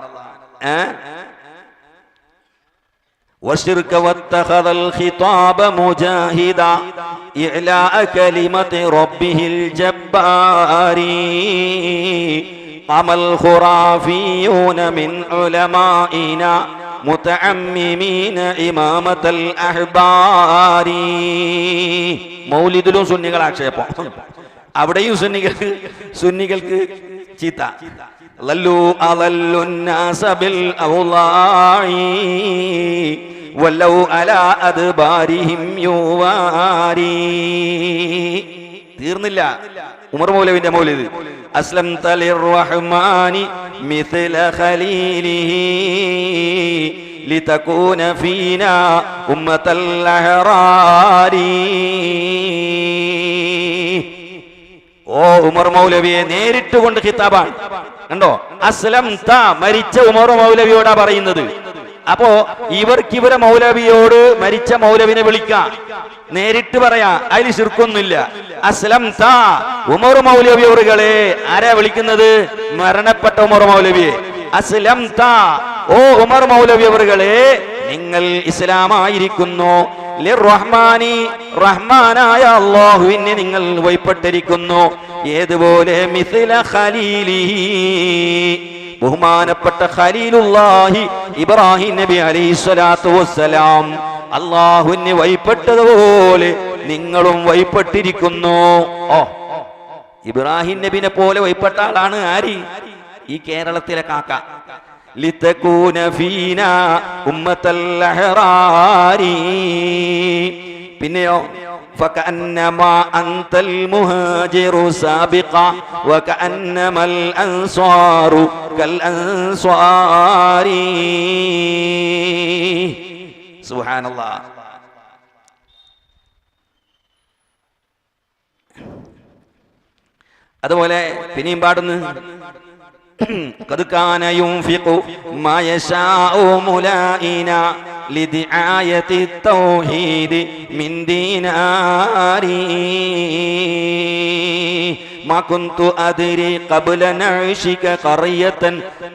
والشرك واتخذ الخطاب مجاهدا إعلاء كلمة ربه الجبار. قام الخرافيون من علمائنا متعممين إمامة الأحبار. മൗലിദിലും സുന്നികൾ ആക്ഷേപം, അവിടെയും സുന്നികൾക്ക് ചീത്ത. ലല്ലു അലല്ലുന്നാസ ബിൽ ഔളാഇ വലൗ അലാ അദ്ബാരിഹിം യുവാരി. തീർന്നില്ല ഉമർ മൗലവിന്റെ മൗലിദ്. അസ്ലം തലിർ റഹ്മാനി മിസ്ല ഖലീലിഹി ലിതകൂന ഫീനാ ഉമ്മത്തൽ അഹ്റാരി. ഓ ഉമർ മൗലവിയെ നേരിട്ട് കൊണ്ട് ഖിതാബാണ്. കണ്ടോ, അസ്ലം ത മരിച്ച ഉമർ മൗലവിയോടാ പറയുന്നത്. അപ്പോ ഇവരെ മൗലവിയോട് മരിച്ച മൗലവിനെ വിളിക്കാം. നേരിട്ട് പറയാ, അതിൽ ശിർക്കൊന്നുമില്ല. അസ്ലം താ ഉമർ മൗലവി അവറുകളെ. ആരാ വിളിക്കുന്നത്? മരണപ്പെട്ട ഉമർ മൗലവിയെ. അസ്ലം താ, ഓ ഉമർ മൗലവി അവറുകളെ, നിങ്ങൾ ഇസ്ലാമായിരിക്കുന്നു. ലിർറഹ്മാനി, റഹ്മാനായ അല്ലാഹുവിനെ നിങ്ങൾ വഴിപ്പെട്ടിരിക്കുന്നു. ഏതുപോലെ മിസ്ല ഖലീലിഹി, ബഹുമാനപ്പെട്ട ഖലീലുല്ലാഹി ഇബ്രാഹിം നബി അലൈഹിസ്സലാത്തു വസ്സലാം അല്ലാഹുവിനെ വഴിപ്പെട്ടതുപോലെ നിങ്ങളും വഴിപ്പെട്ടിരിക്കുന്നു. ഓ, ഇബ്രാഹിം നബിനെ പോലെ വഴിപ്പെട്ട ആളാണ് ആര്? ഈ കേരളത്തിലെ കാക്ക. ലിതകൂന ഫീനാ ഉമ്മത്തൽ അഹ്റാരി. പിന്നെയോ فكأنما أنت المهاجر سابقا وكأنما الأنصار كالأنصار. سبحان الله. അതുപോലെ പിന്നെയും പാടുന്നു, قد كان ينفق ما يشاء ملائنا لدعاية التوحيد من ديناري ما كنت أدري قبل نعشك قرية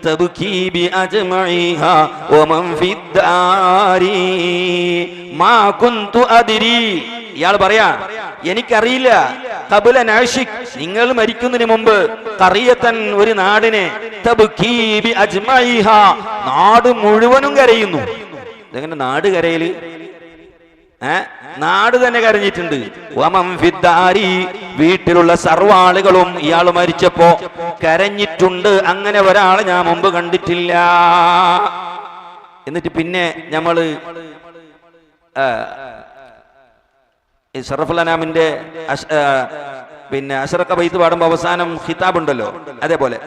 تبكي بأجمعها ومن في الدار ما كنت أدري. ഇയാൾ പറയാ, എനിക്കറിയില്ല, ഖബല നഅ്ശിക്, നിങ്ങൾ മരിക്കുന്നതിന് മുമ്പ്, ഖറിയതൻ, ഒരു നാടിനെ, തബ്കീ ബി അജ്മഇഹാ, നാട് മുഴുവനും കരയുന്നു. ഇതെങ്ങനെ നാട് കരയല്? നാട് തന്നെ കരഞ്ഞിട്ടുണ്ട്. വമൻ ഫിദ്ദാരി, വീട്ടിലുള്ള സർവാളുകളും ഇയാൾ മരിച്ചപ്പോ കരഞ്ഞിട്ടുണ്ട്. അങ്ങനെ ഒരാളെ ഞാൻ മുമ്പ് കണ്ടിട്ടില്ല. എന്നിട്ട് പിന്നെ നമ്മള് ഷറഫുൽ അനാമിന്റെ പിന്നെ അശ്റഖ ബൈത്ത് പാടുമ്പോ അവസാനം ഖിതാബ് ഉണ്ടല്ലോ, അതേപോലെ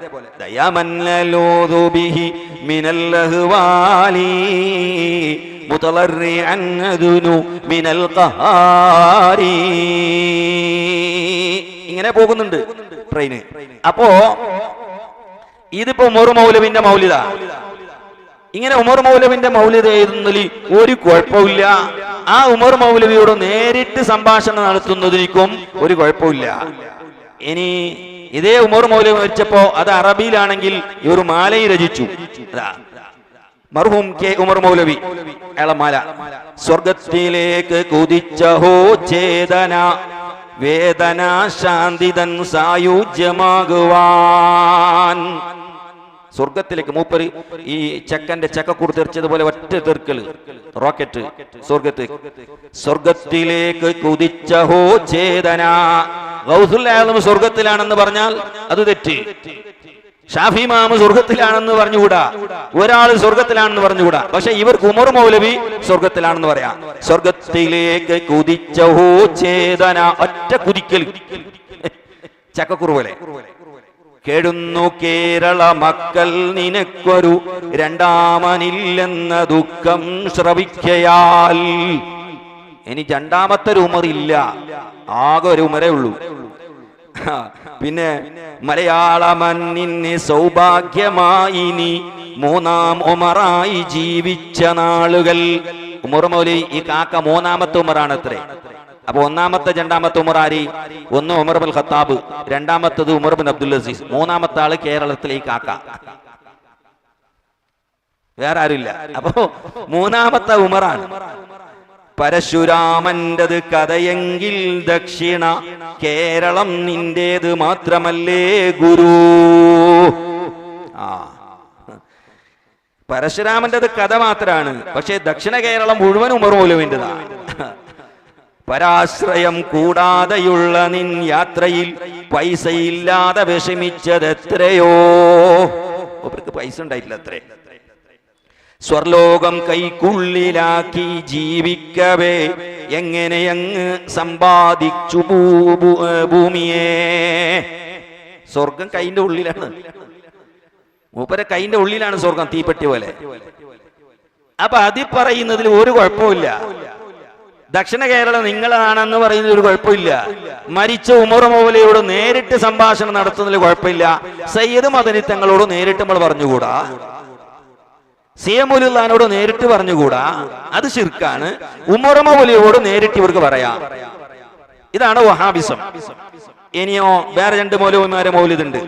ദയാമന്നലൂദു ബിഹി മിനൽ അഹ്വാലി മുതലർരിഅൻ അദുനു മിനൽ ഖഹാരി. ഇങ്ങനെ പോകുന്നുണ്ട് ട്രെയിന്. അപ്പോ ഇതിപ്പോ ഉമർ മൗലവിന്റെ മൗലിദാ. ഇങ്ങനെ ഉമർ മൗലവിന്റെ മൗലിദ് എഴുതുന്നതിൽ ഒരു കുഴപ്പമില്ല. ആ ഉമർ മൗലവിയോട് നേരിട്ട് സംഭാഷണം നടത്തുന്നതിനും ഒരു കുഴപ്പമില്ല. ഇനി ഇതേ ഉമർ മൗലവി മരിച്ചപ്പോ അത് അറബിയിലാണെങ്കിൽ ഇവർ മാലയും രചിച്ചു. മർഹൂം കെ ഉമർ മൗലവി, അയാളെ മാല. സ്വർഗത്തിലേക്ക് കുതിച്ചഹോ ചേതന വേദന ശാന്തിതൻ സായുജ്യമാകുവാൻ. സ്വർഗത്തിലേക്ക് മൂപ്പര് ഈ ചെക്കന്റെ ചക്കക്കൂട് തെറിച്ചതുപോലെ ഒറ്റ തെർക്കല്, റോക്കറ്റ് സ്വർഗത്തിലേക്ക് കുതിച്ചഹോ ചേതന. ഗൗസുൽ ആലം സ്വർഗത്തിലാണെന്ന് പറഞ്ഞാൽ അത് തെറ്റ്. ഷാഫി ഇമാം സ്വർഗത്തിലാണെന്ന് പറഞ്ഞുകൂടാ, ഒരാൾ സ്വർഗത്തിലാണെന്ന് പറഞ്ഞുകൂടാ. പക്ഷെ ഇവർക്ക് ഉമർ മൗലവി സ്വർഗത്തിലാണെന്ന് പറയാം. സ്വർഗത്തിലേക്ക് കുതിച്ചഹോ ചേതന, ഒറ്റ കുതിക്കൽ, ചക്കക്കുറു പോലെ. കേടുന്നു കേരള മക്കൾ നിനക്കൊരു രണ്ടാമനില്ലെന്ന ദുഃഖം ശ്രവിക്കയാൽ. ഇനി രണ്ടാമത്തെ ഒരു ഉമറില്ല, ആകെ ഒരു ഉമരേ ഉള്ളൂ. പിന്നെ മലയാള മണ്ണിന് സൗഭാഗ്യമായി നീ മൂന്നാം ഉമറായി ജീവിച്ച നാളുകൾ. ഉമർ മൗലവി ഈ കാക്ക മൂന്നാമത്തെ ഉമറാണ് അത്രേ. അപ്പൊ ഒന്നാമത്തെ രണ്ടാമത്തെ ഉമർ ആര്? ഒന്ന് ഉമർ ബിൻ ഖത്താബ്, രണ്ടാമത്തത് ഉമർ ബിൻ അബ്ദുൽ അസീസ്, മൂന്നാമത്തെ ആള് കേരളത്തിലെ ഈ കാക്ക, വേറെ ആരുമില്ല. അപ്പോ മൂന്നാമത്തെ ഉമറാണ്. പരശുരാമന്റത് കഥയെങ്കിൽ ദക്ഷിണ കേരളം നിന്റേത് മാത്രമല്ലേ ഗുരു. പരശുരാമന്റത് കഥ മാത്രമാണ്, പക്ഷെ ദക്ഷിണ കേരളം മുഴുവൻ ഉമർ മൗലവിൻ്റെതാണ്. പരാശ്രയം കൂടാതെയുള്ള നിൻ യാത്രയിൽ പൈസയില്ലാതെ വിഷമിച്ചത് എത്രയോ. അവർക്ക് പൈസ ഉണ്ടായിട്ടില്ല അത്രേ. സ്വർലോകം കൈക്കുള്ളിലാക്കി ജീവിക്കവേ എങ്ങനെയങ്ങ് സമ്പാദിച്ചു ഭൂമിയെ. സ്വർഗം കൈന്റെ ഉള്ളിലാണ്, മൂപ്പരെ കൈന്റെ ഉള്ളിലാണ് സ്വർഗം, തീപ്പെട്ടി പോലെ. അപ്പൊ അതിൽ പറയുന്നതിൽ ഒരു കുഴപ്പമില്ല. ദക്ഷിണ കേരളം നിങ്ങളാണെന്ന് പറയുന്നതിൽ ഒരു കുഴപ്പമില്ല. മരിച്ച ഉമർ മൗലവിയോട് നേരിട്ട് സംഭാഷണം നടത്തുന്നതിൽ കുഴപ്പമില്ല. സയ്യിദ് മദനി തങ്ങളോട് നേരിട്ട് നമ്മൾ പറഞ്ഞുകൂടാ. സിയമൗലിയോട് നേരിട്ട് പറഞ്ഞുകൂടാ, അത് ശിർക്കാണ്. ഉമർ മൗലവിയോട് നേരിട്ട് ഇവർക്ക് പറയാം. ഇതാണ് വഹാബിസം. ഇനിയോ വേറെ 2 മൗലവിമാരെ മൗലിദുണ്ട്.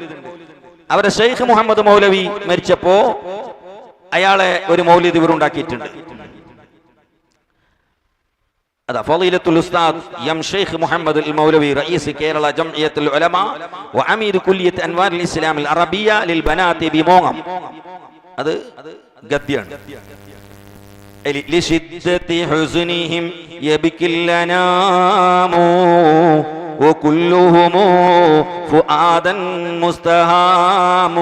അവരെ ഷെയ്ഖ് മുഹമ്മദ് മൗലവി മരിച്ചപ്പോ അയാളെ ഒരു മൗലിദ് ഇവർ ഉണ്ടാക്കിയിട്ടുണ്ട്. هذا فضيلة الأستاذ يم شيخ محمد المولوي رئيس كيرلا جمعية العلماء وعميد كلية أنوار الإسلام العربية للبنات بموغم. هذا قديان لشدة حزنهم يبكي الأنام وكلهم فؤادا مستهام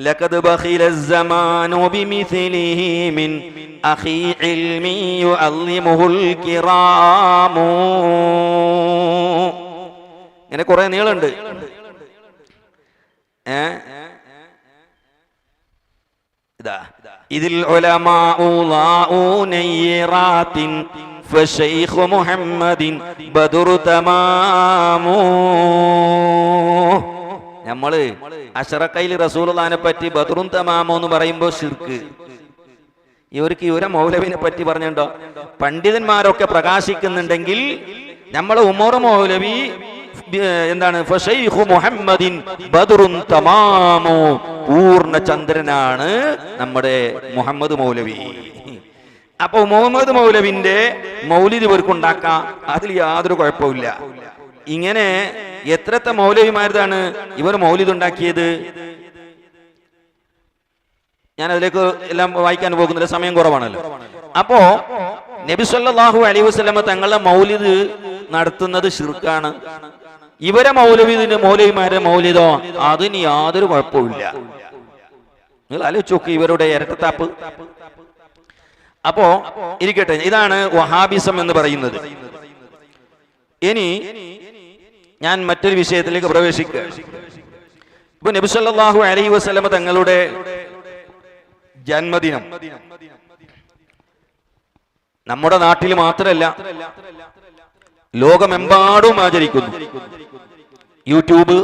لقد بخل الزمان بمثله من أخي علمي يعظمه الكرام. ഇങ്ങനെ കുറെ നീളുണ്ട്. ഇതാ ഇതിൽ ഉലമാഉ ളാഉ നയ്റാത്തിൻ ഫശൈഖു മുഹമ്മദിൻ ബദറു തമാമു. നമ്മള് അശറക്കയിൽ റസൂലുള്ളാഹിനെ പറ്റി ബദറുൻ തമാമോ എന്ന് പറയുമ്പോൾ ശിർക്ക്. ഇവർക്ക് ഇവരെ മൗലവിനെ പറ്റി പറഞ്ഞിട്ടുണ്ടോ? പണ്ഡിതന്മാരൊക്കെ പ്രകാശിക്കുന്നുണ്ടെങ്കിൽ നമ്മളെ ഉമർ മൗലവി എന്താണ്? ഫശൈഖു മുഹമ്മദിൻ ബദറുൻ തമാമോ, പൂർണ്ണ ചന്ദ്രനാണ് നമ്മുടെ മുഹമ്മദ് മൗലവി. അപ്പൊ മുഹമ്മദ് മൗലവിന്റെ മൗലിദ് ഇവർക്ക് ഉണ്ടാക്കാം, അതിൽ യാതൊരു കുഴപ്പമില്ല. ഇങ്ങനെ എത്രത്തെ മൗലവിമാരതാണ് ഇവർ മൗലിദ് ഉണ്ടാക്കിയത്? ഞാൻ അതിലേക്ക് എല്ലാം വായിക്കാൻ പോകുന്നില്ല, സമയം കുറവാണല്ലോ. അപ്പോ നബി സല്ലല്ലാഹു അലൈഹി വസല്ലം തങ്ങളുടെ മൗലിദ് നടത്തുന്നത് ശിർക്കാണ്. ഇവരെ മൗലവിമാരെ മൗലിദോ അതിന് യാതൊരു കുഴപ്പമില്ല. നിങ്ങൾ ആലോചിച്ച് നോക്ക് ഇവരുടെ ഇരട്ടത്താപ്പ്. അപ്പോ ഇരിക്കട്ടെ, ഇതാണ് വഹാബിസം എന്ന് പറയുന്നത്. ഇനി ഞാൻ മറ്റൊരു വിഷയത്തിലേക്ക് പ്രവേശിക്കുക. ഇപ്പൊ നബി സല്ലല്ലാഹു അലൈഹി വസല്ലം തങ്ങളുടെ ജന്മദിനം നമ്മുടെ നാട്ടിൽ മാത്രമല്ല ലോകമെമ്പാടും ആചരിക്കുന്നു. യൂട്യൂബ്,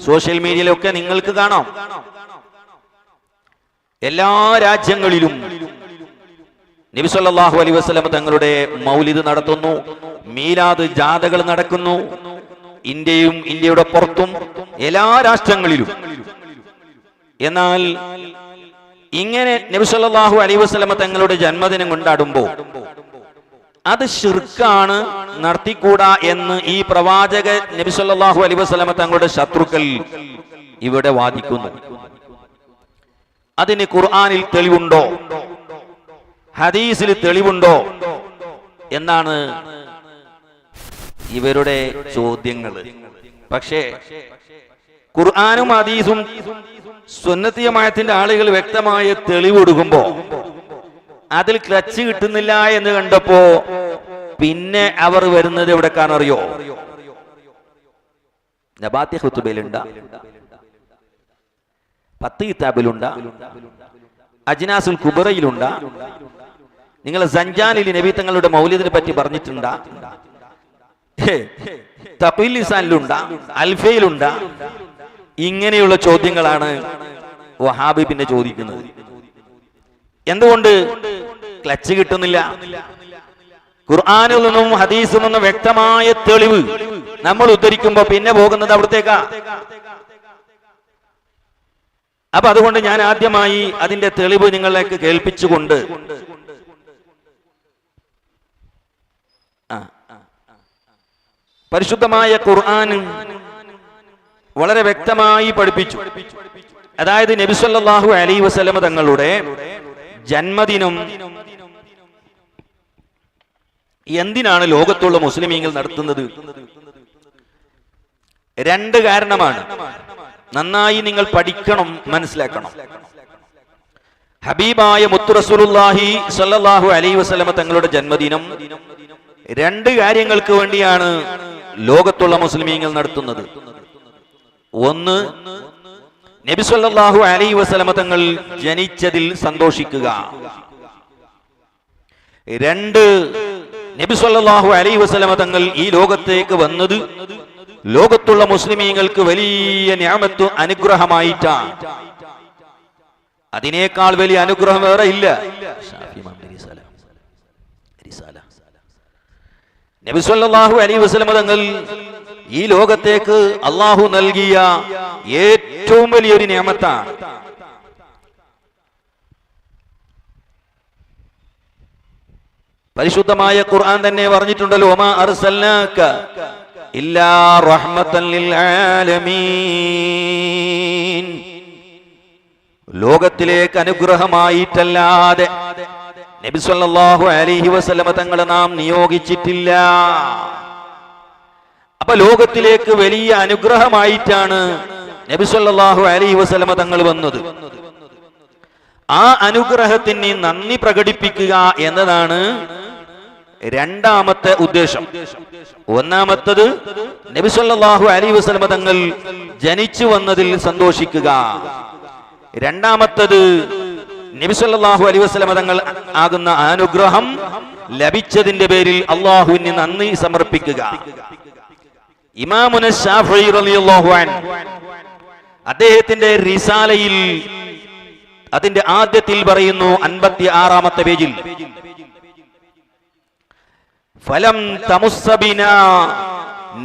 സോഷ്യൽ മീഡിയയിലൊക്കെ നിങ്ങൾക്ക് കാണാം. എല്ലാ രാജ്യങ്ങളിലും നബി സല്ലല്ലാഹു അലൈഹി വസല്ലം തങ്ങളുടെ മൗലിദ് നടത്തുന്നു, മീലാദ് ജാഥകൾ നടക്കുന്നു. ഇന്ത്യയും ഇന്ത്യയുടെ പുറത്തും എല്ലാ രാഷ്ട്രങ്ങളിലും. എന്നാൽ ഇങ്ങനെ നബി സല്ലല്ലാഹു അലൈഹി വസല്ലം തങ്ങളുടെ ജന്മദിനം കൊണ്ടാടുമ്പോൾ അത് ശിർക്കാണ്, നടത്തിക്കൂടാ എന്ന് ഈ പ്രവാചക നബി സല്ലല്ലാഹു അലൈഹി വസല്ലം തങ്ങളുടെ ശത്രുക്കൾ ഇവിടെ വാദിക്കുന്നു. അതിന് ഖുർആനിൽ തെളിവുണ്ടോ, ഹദീസിൽ തെളിവുണ്ടോ എന്നാണ് ഇവരുടെ ചോദ്യങ്ങൾ. പക്ഷേ ഖുർആനും ഹദീസും സുന്നത്തി ജമാഅത്തിന്റെ ആളുകൾ വ്യക്തമായ തെളിവ് കൊടുക്കുമ്പോ അതിൽ ക്ലച്ച് കിട്ടുന്നില്ല എന്ന് കണ്ടപ്പോ പിന്നെ അവർ വരുന്നത് എവിടെക്കാണറിയോ? നബാത്തി ഖുതുബയിലുണ്ട്, 10 കിതാബിലുണ്ട്, അജ്നാസുൽ കുബറയിലുണ്ട്. നിങ്ങൾ സഞ്ചാനിൽ നബി തങ്ങളുടെ മൗലിദിനെ പറ്റി പറഞ്ഞിട്ടുണ്ട്, തഖ്വീൽ ലിസാനിലുണ്ട്, അൽഫയിലുണ്ട്. ഇങ്ങനെയുള്ള ചോദ്യങ്ങളാണ് വഹാബി പിന്നെ ചോദിക്കുന്നത്. എന്തുകൊണ്ട് ക്ലച്ച് കിട്ടുന്നില്ല? ഖുർആനിൽ നിന്നും ഹദീസിൽ നിന്നും വ്യക്തമായ തെളിവ് നമ്മൾ ഉദ്ധരിക്കുമ്പോ പിന്നെ പോകുന്നത് അവിടത്തേക്കാ. അപ്പൊ അതുകൊണ്ട് ഞാൻ ആദ്യമായി അതിന്റെ തെളിവ് നിങ്ങളിലേക്ക് കേൾപ്പിച്ചുകൊണ്ട് പരിശുദ്ധമായ ഖുർആൻ വളരെ വ്യക്തമായി പഠിപ്പിച്ചു. അതായത് നബി സല്ലല്ലാഹു അലൈഹി വസല്ലം തങ്ങളുടെ ജന്മദിനം എന്തിനാണ് ലോകത്തുള്ള മുസ്ലിമീങ്ങൾ നടത്തുന്നത്? 2 കാരണമാണ്. നന്നായി നിങ്ങൾ പഠിക്കണം, മനസ്സിലാക്കണം. ഹബീബായ മുത്തു റസൂലുള്ളാഹി സ്വല്ലല്ലാഹു അലൈഹി വസല്ലം തങ്ങളുടെ ജന്മദിനം 2 കാര്യങ്ങൾക്ക് വേണ്ടിയാണ് ലോകത്തുള്ള മുസ്ലിമീങ്ങൾ നടത്തുന്നത്. ഒന്ന്, നബി സല്ലല്ലാഹു അലൈഹി വസല്ലം തങ്ങൾ ജനിച്ചതിൽ സന്തോഷിക്കുക. 2, നബി സല്ലല്ലാഹു അലൈഹി വസല്ലം തങ്ങൾ ഈ ലോകത്തേക്ക് വന്നത് ലോകത്തുള്ള മുസ്ലിമീങ്ങൾക്ക് വലിയ നിഅമത്ത് അനുഗ്രഹമായിട്ടാണ്. അതിനേക്കാൾ വലിയ അനുഗ്രഹം വേറെ ഇല്ല. നബി സല്ലല്ലാഹു അലൈഹി വസല്ലം തങ്ങൾ ഈ ലോകത്തേക്ക് അള്ളാഹു നൽകിയ ഏറ്റവും വലിയൊരു നിഅമത്താണ്. പരിശുദ്ധമായ ഖുർആൻ തന്നെ പറഞ്ഞിട്ടുണ്ടല്ലോ, വമാ അർസൽനാക ഇല്ലാ റഹ്മത്തൻ ലിൽ ആലമീൻ. ലോകത്തിലേക്ക് അനുഗ്രഹമായിട്ടല്ലാതെ നബി സല്ലല്ലാഹു അലൈഹി വസല്ലം തങ്ങളെ നാം നിയോഗിച്ചിട്ടില്ല. അപ്പൊ ലോകത്തിലേക്ക് വലിയ അനുഗ്രഹമായിട്ടാണ് നബി സല്ലല്ലാഹു അലൈഹി വസല്ലം തങ്ങൾ വന്നത്. ആ അനുഗ്രഹത്തിന് നന്ദി പ്രകടിപ്പിക്കുക എന്നതാണ് രണ്ടാമത്തെ ഉദ്ദേശം. ഒന്നാമത്തത് നബി സല്ലല്ലാഹു അലൈഹി വസല്ലം തങ്ങൾ ജനിച്ചു വന്നതിൽ സന്തോഷിക്കുക. രണ്ടാമത്തത് നബി സല്ലല്ലാഹു അലൈഹി വസല്ലം തങ്ങൾ ആകുന്ന അനുഗ്രഹം ലഭിച്ചതിന്റെ പേരിൽ അള്ളാഹുവിന് നന്ദി സമർപ്പിക്കുക. ഇമാമുന ശാഫിഈ റളിയല്ലാഹു അൻഹു അദ്ദേഹത്തിന്റെ റിസാലയിൽ അതിന്റെ ആദ്യത്തിൽ പറയുന്നു, 56-ാമത്തെ പേജിൽ, ഫലം തമുസ്സബിനാ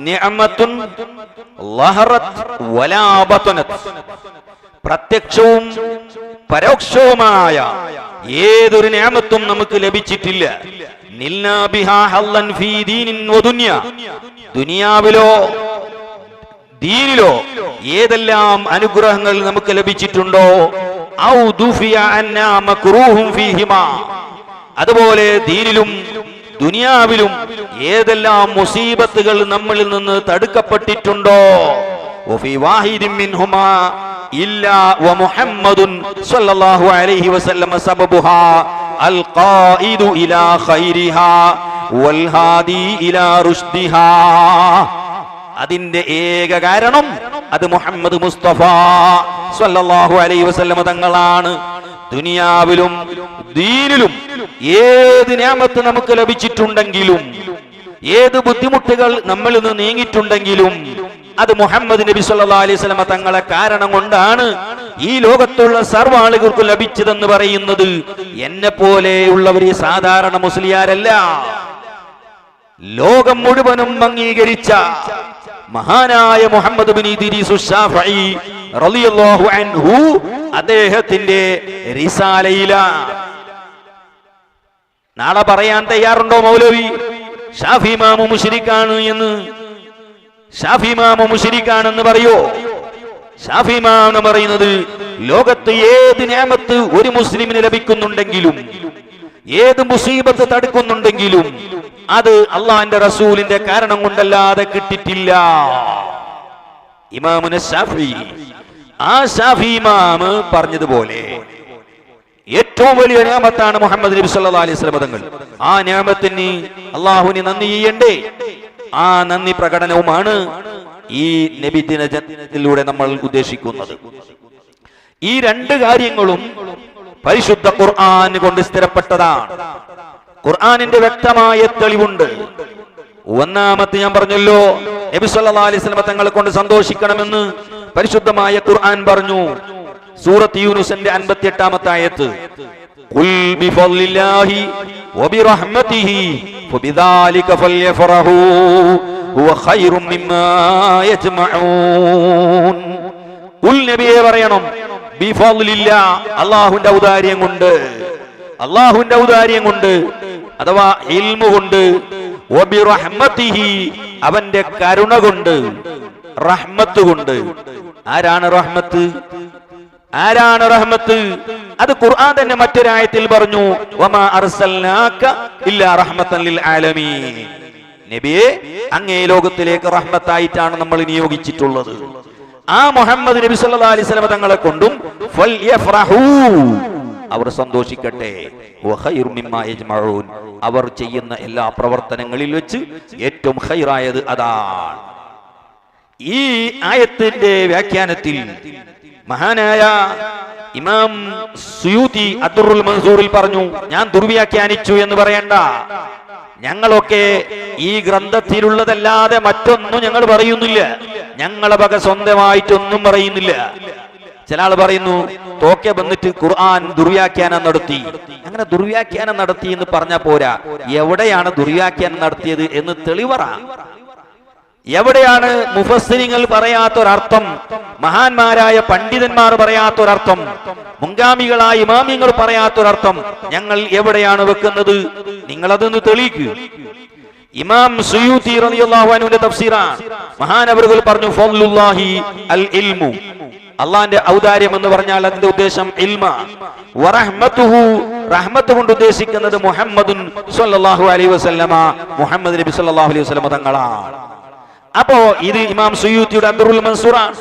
നിഅമത്തുൻ ലഹറത് വലാ ബതനത്. പ്രത്യക്ഷവും പരോക്ഷവുമായ ഏതൊരു നിഅമത്തും നമുക്ക് ലഭിച്ചിട്ടില്ല. നിൽനാ ബിഹാ ഹല്ലൻ ഫീ ദീനിൻ വദുനിയ. ദുനിയാവിലോ ദീനിലോ ഏതെല്ലാം അനുഗ്രഹങ്ങൾ നമുക്ക് ലഭിച്ചിട്ടുണ്ടോ, ഔ ദുഫിയ അന്നാ മക്റൂഹും ഫീഹിമാ. അതുപോലെ ദീനിലും ദുനിയാവിലും ഏതെല്ലാം മുസീബത്തുകൾ നമ്മളിൽ നിന്ന് തടുക്കപ്പെട്ടിട്ടുണ്ടോ, വഫീ വാഹിദിൻ മിൻഹുമാ ഇല്ലാ വമുഹമ്മദുൻ സ്വല്ലല്ലാഹു അലൈഹി വസല്ലം സബബുഹാ അൽ ഖായിദു ഇലാ ഖൈരിഹാ വൽ ഹാദി ഇലാ റുഷ്ദിഹാ. അതിന്റെ ഏക കാരണം അത് മുഹമ്മദ് മുസ്തഫ സ്വല്ലല്ലാഹു അലൈഹി വസല്ലം തങ്ങളാണ്. ദുനിയാവിലും ദീനിലും ഏത് നിഅമത്ത് നമുക്ക് ലഭിച്ചിട്ടുണ്ടെങ്കിലും, ഏത് ബുദ്ധിമുട്ടുകൾ നമ്മളിൽ നിന്ന് നീങ്ങിയിട്ടുണ്ടെങ്കിലും, അത് മുഹമ്മദ് നബി സല്ലല്ലാഹു അലൈഹി വസല്ലം തങ്ങളെ കാരണം കൊണ്ടാണ് ഈ ലോകത്തുള്ള സർവ്വ ആളുകൾക്കും ലഭിച്ചതെന്ന് പറയുന്നത് എന്നെ പോലെയുള്ളവർ സാധാരണ മുസ്ലിയാരല്ല. ലോകം മുഴുവനും അംഗീകരിച്ച മഹാനായ മുഹമ്മദ് ബിൻ ഇദ്രീസ് ശാഫിഈ റളിയല്ലാഹു അൻഹു അദ്ദേഹത്തിന്റെ റിസാലയിലാണ്. നാളെ പറയാൻ തയ്യാറുണ്ടോ മൗലവി ഷാഫി ഇമാം മുശ്രിക്കാണ് എന്ന്? ഷാഫി ഇമാം മുശ്രിക്കാണെന്ന് പറയോ? ഷാഫി ഇമാം എന്ന് പറയുന്നത് ലോകത്ത് ഏത് നിഅമത്ത് ഒരു മുസ്ലിമിന് ലഭിക്കുന്നുണ്ടെങ്കിലും, ഏത് മുസീബത്ത് തടുക്കുന്നുണ്ടെങ്കിലും അത് അള്ളാന്റെ റസൂലിന്റെ കാരണം കൊണ്ടല്ലാതെ കിട്ടിയിട്ടില്ല. ഇമാമുന ശാഫിഈ, ആ ഷാഫി ഇമാം പറഞ്ഞതുപോലെ ഏറ്റവും വലിയ നിഅമത്താണ് മുഹമ്മദ് നബി സല്ലല്ലാഹു അലൈഹി വസല്ലം തങ്ങൾ. ആ നിഅമത്തിന് അല്ലാഹുവിന് നന്ദി ചെയ്യണ്ടേ? ആ നന്ദി പ്രകടനവുമാണ് ഈ നബി ദിനത്തിലൂടെ നമ്മൾ ഉദ്ദേശിക്കുന്നത്. ഈ രണ്ട് കാര്യങ്ങളും പരിശുദ്ധ ഖുർആൻ കൊണ്ട് സ്ഥിരപ്പെട്ടതാണ്. ഖുർആനിന്റെ വ്യക്തമായ തെളിവുണ്ട്. ഒന്നാമത്തെ ഞാൻ പറഞ്ഞല്ലോ, നബി സല്ലല്ലാഹു അലൈഹി വസല്ലം തങ്ങളെ കൊണ്ട് സന്തോഷിക്കണമെന്ന് പരിശുദ്ധമായ ഖുർആൻ പറഞ്ഞു. സൂറത്ത് യൂനുസിന്റെ 58-ാമത്തെ ആയത്ത്, ഖുൽ ബിഫളില്ലാഹി വബിറഹ്മതിഹി ഫബിദാലിക ഫൽയഫറഹു ഹുവ ഖൈറും മിമ്മാ യജ്മഊൻ. ഖുൽ നബിയെ പറയണം, ബിഫളില്ലാ, അല്ലാഹുവിന്റെ ഔദാര്യം കൊണ്ട്, അല്ലാഹുവിന്റെ ഔദാര്യം കൊണ്ട് അഥവാ ഇൽമു കൊണ്ട്, വബിറഹ്മതിഹി അവന്റെ കരുണ കൊണ്ട്, റഹ്മത്ത് കൊണ്ട്. ആരാണ് റഹ്മത്ത്? ആരാണ് റഹ്മത്ത്? അത് ഖുർആൻ തന്നെ മറ്റൊരായത്തിൽ പറഞ്ഞു, വമാ അർസൽനാക ഇല്ലാ റഹ്മത്തൻ ലിൽ ആലമീൻ. നബിയെ, അങ്ങേ ലോകത്തിലേക്ക് റഹ്മത്തായിട്ടാണ് നമ്മൾ നിയോഗിച്ചിട്ടുള്ളത്. ആ മുഹമ്മദ് നബി സല്ലല്ലാഹു അലൈഹി വസല്ലം തങ്ങളെ കൊണ്ടും ഫൽയഫ്റഹൂ, അവർ സന്തോഷിക്കട്ടെ, വഖൈറു മിമ്മാ യജ്മഊൻ, അവർ ചെയ്യുന്ന എല്ലാ പ്രവർത്തനങ്ങളിൽ വെച്ച് ഏറ്റവും ഖൈറായത് അതാണ്. ഈ ആയത്തിന്റെ വ്യാഖ്യാനത്തിൽ മഹാനായ ഇമാം സുയൂത്തി അദ്ദുറുൽ മൻസൂറിൽ പറഞ്ഞു, ഞാൻ ദുർവ്യാഖ്യാനിച്ചു എന്ന് പറയണ്ട, ഞങ്ങളൊക്കെ ഈ ഗ്രന്ഥത്തിലുള്ളതല്ലാതെ മറ്റൊന്നും ഞങ്ങൾ പറയുന്നില്ല, ഞങ്ങളെ വക സ്വന്തമായിട്ടൊന്നും പറയുന്നില്ല. ചില ആൾ പറയുന്നു തോക്കെ വന്നിട്ട് ഖുർആൻ ദുർവ്യാഖ്യാനം നടത്തി. അങ്ങനെ ദുർവ്യാഖ്യാനം നടത്തി എന്ന് പറഞ്ഞാ പോരാ, എവിടെയാണ് ദുർവ്യാഖ്യാനം നടത്തിയത് എന്ന് തെളിവറ. എവിടെയാണ് മുഫസ്സിരിങ്ങൾ പറയാത്തൊരർത്ഥം, മഹാന്മാരായ പണ്ഡിതന്മാർ പറയാത്തൊരർത്ഥം, മുൻഗാമികളായ ഇമാമിങ്ങൾ പറയാത്തൊരർത്ഥം ഞങ്ങൾ എവിടെയാണ് വെക്കുന്നത്? നിങ്ങളതൊന്ന് തെളിയിക്കൂ. ഇമാം സുയൂത്തി റളിയല്ലാഹു അൻഹുവിന്റെ തഫ്സീറാണ്. മഹാനവറുകൾ പറഞ്ഞു ഫദ്ലുല്ലാഹി അൽ ഇൽമു, അള്ളാന്റെ ഔദാര്യം എന്ന് പറഞ്ഞാൽ അതിന്റെ ഉദ്ദേശം ഇൽമ. വറഹ്മത്തുഹു, റഹ്മത്ത് കൊണ്ട് ഉദ്ദേശിക്കുന്നത് മുഹമ്മദുൻ സ്വല്ലല്ലാഹു അലൈഹി വസല്ലമ, മുഹമ്മദ് നബി സ്വല്ലല്ലാഹു അലൈഹി വസല്ലമ തങ്ങളാണ്. അപ്പോ ഇത് ഇമാം സുയൂത്തിയുടെ അദ്റുൽ മൻസൂറാണ്.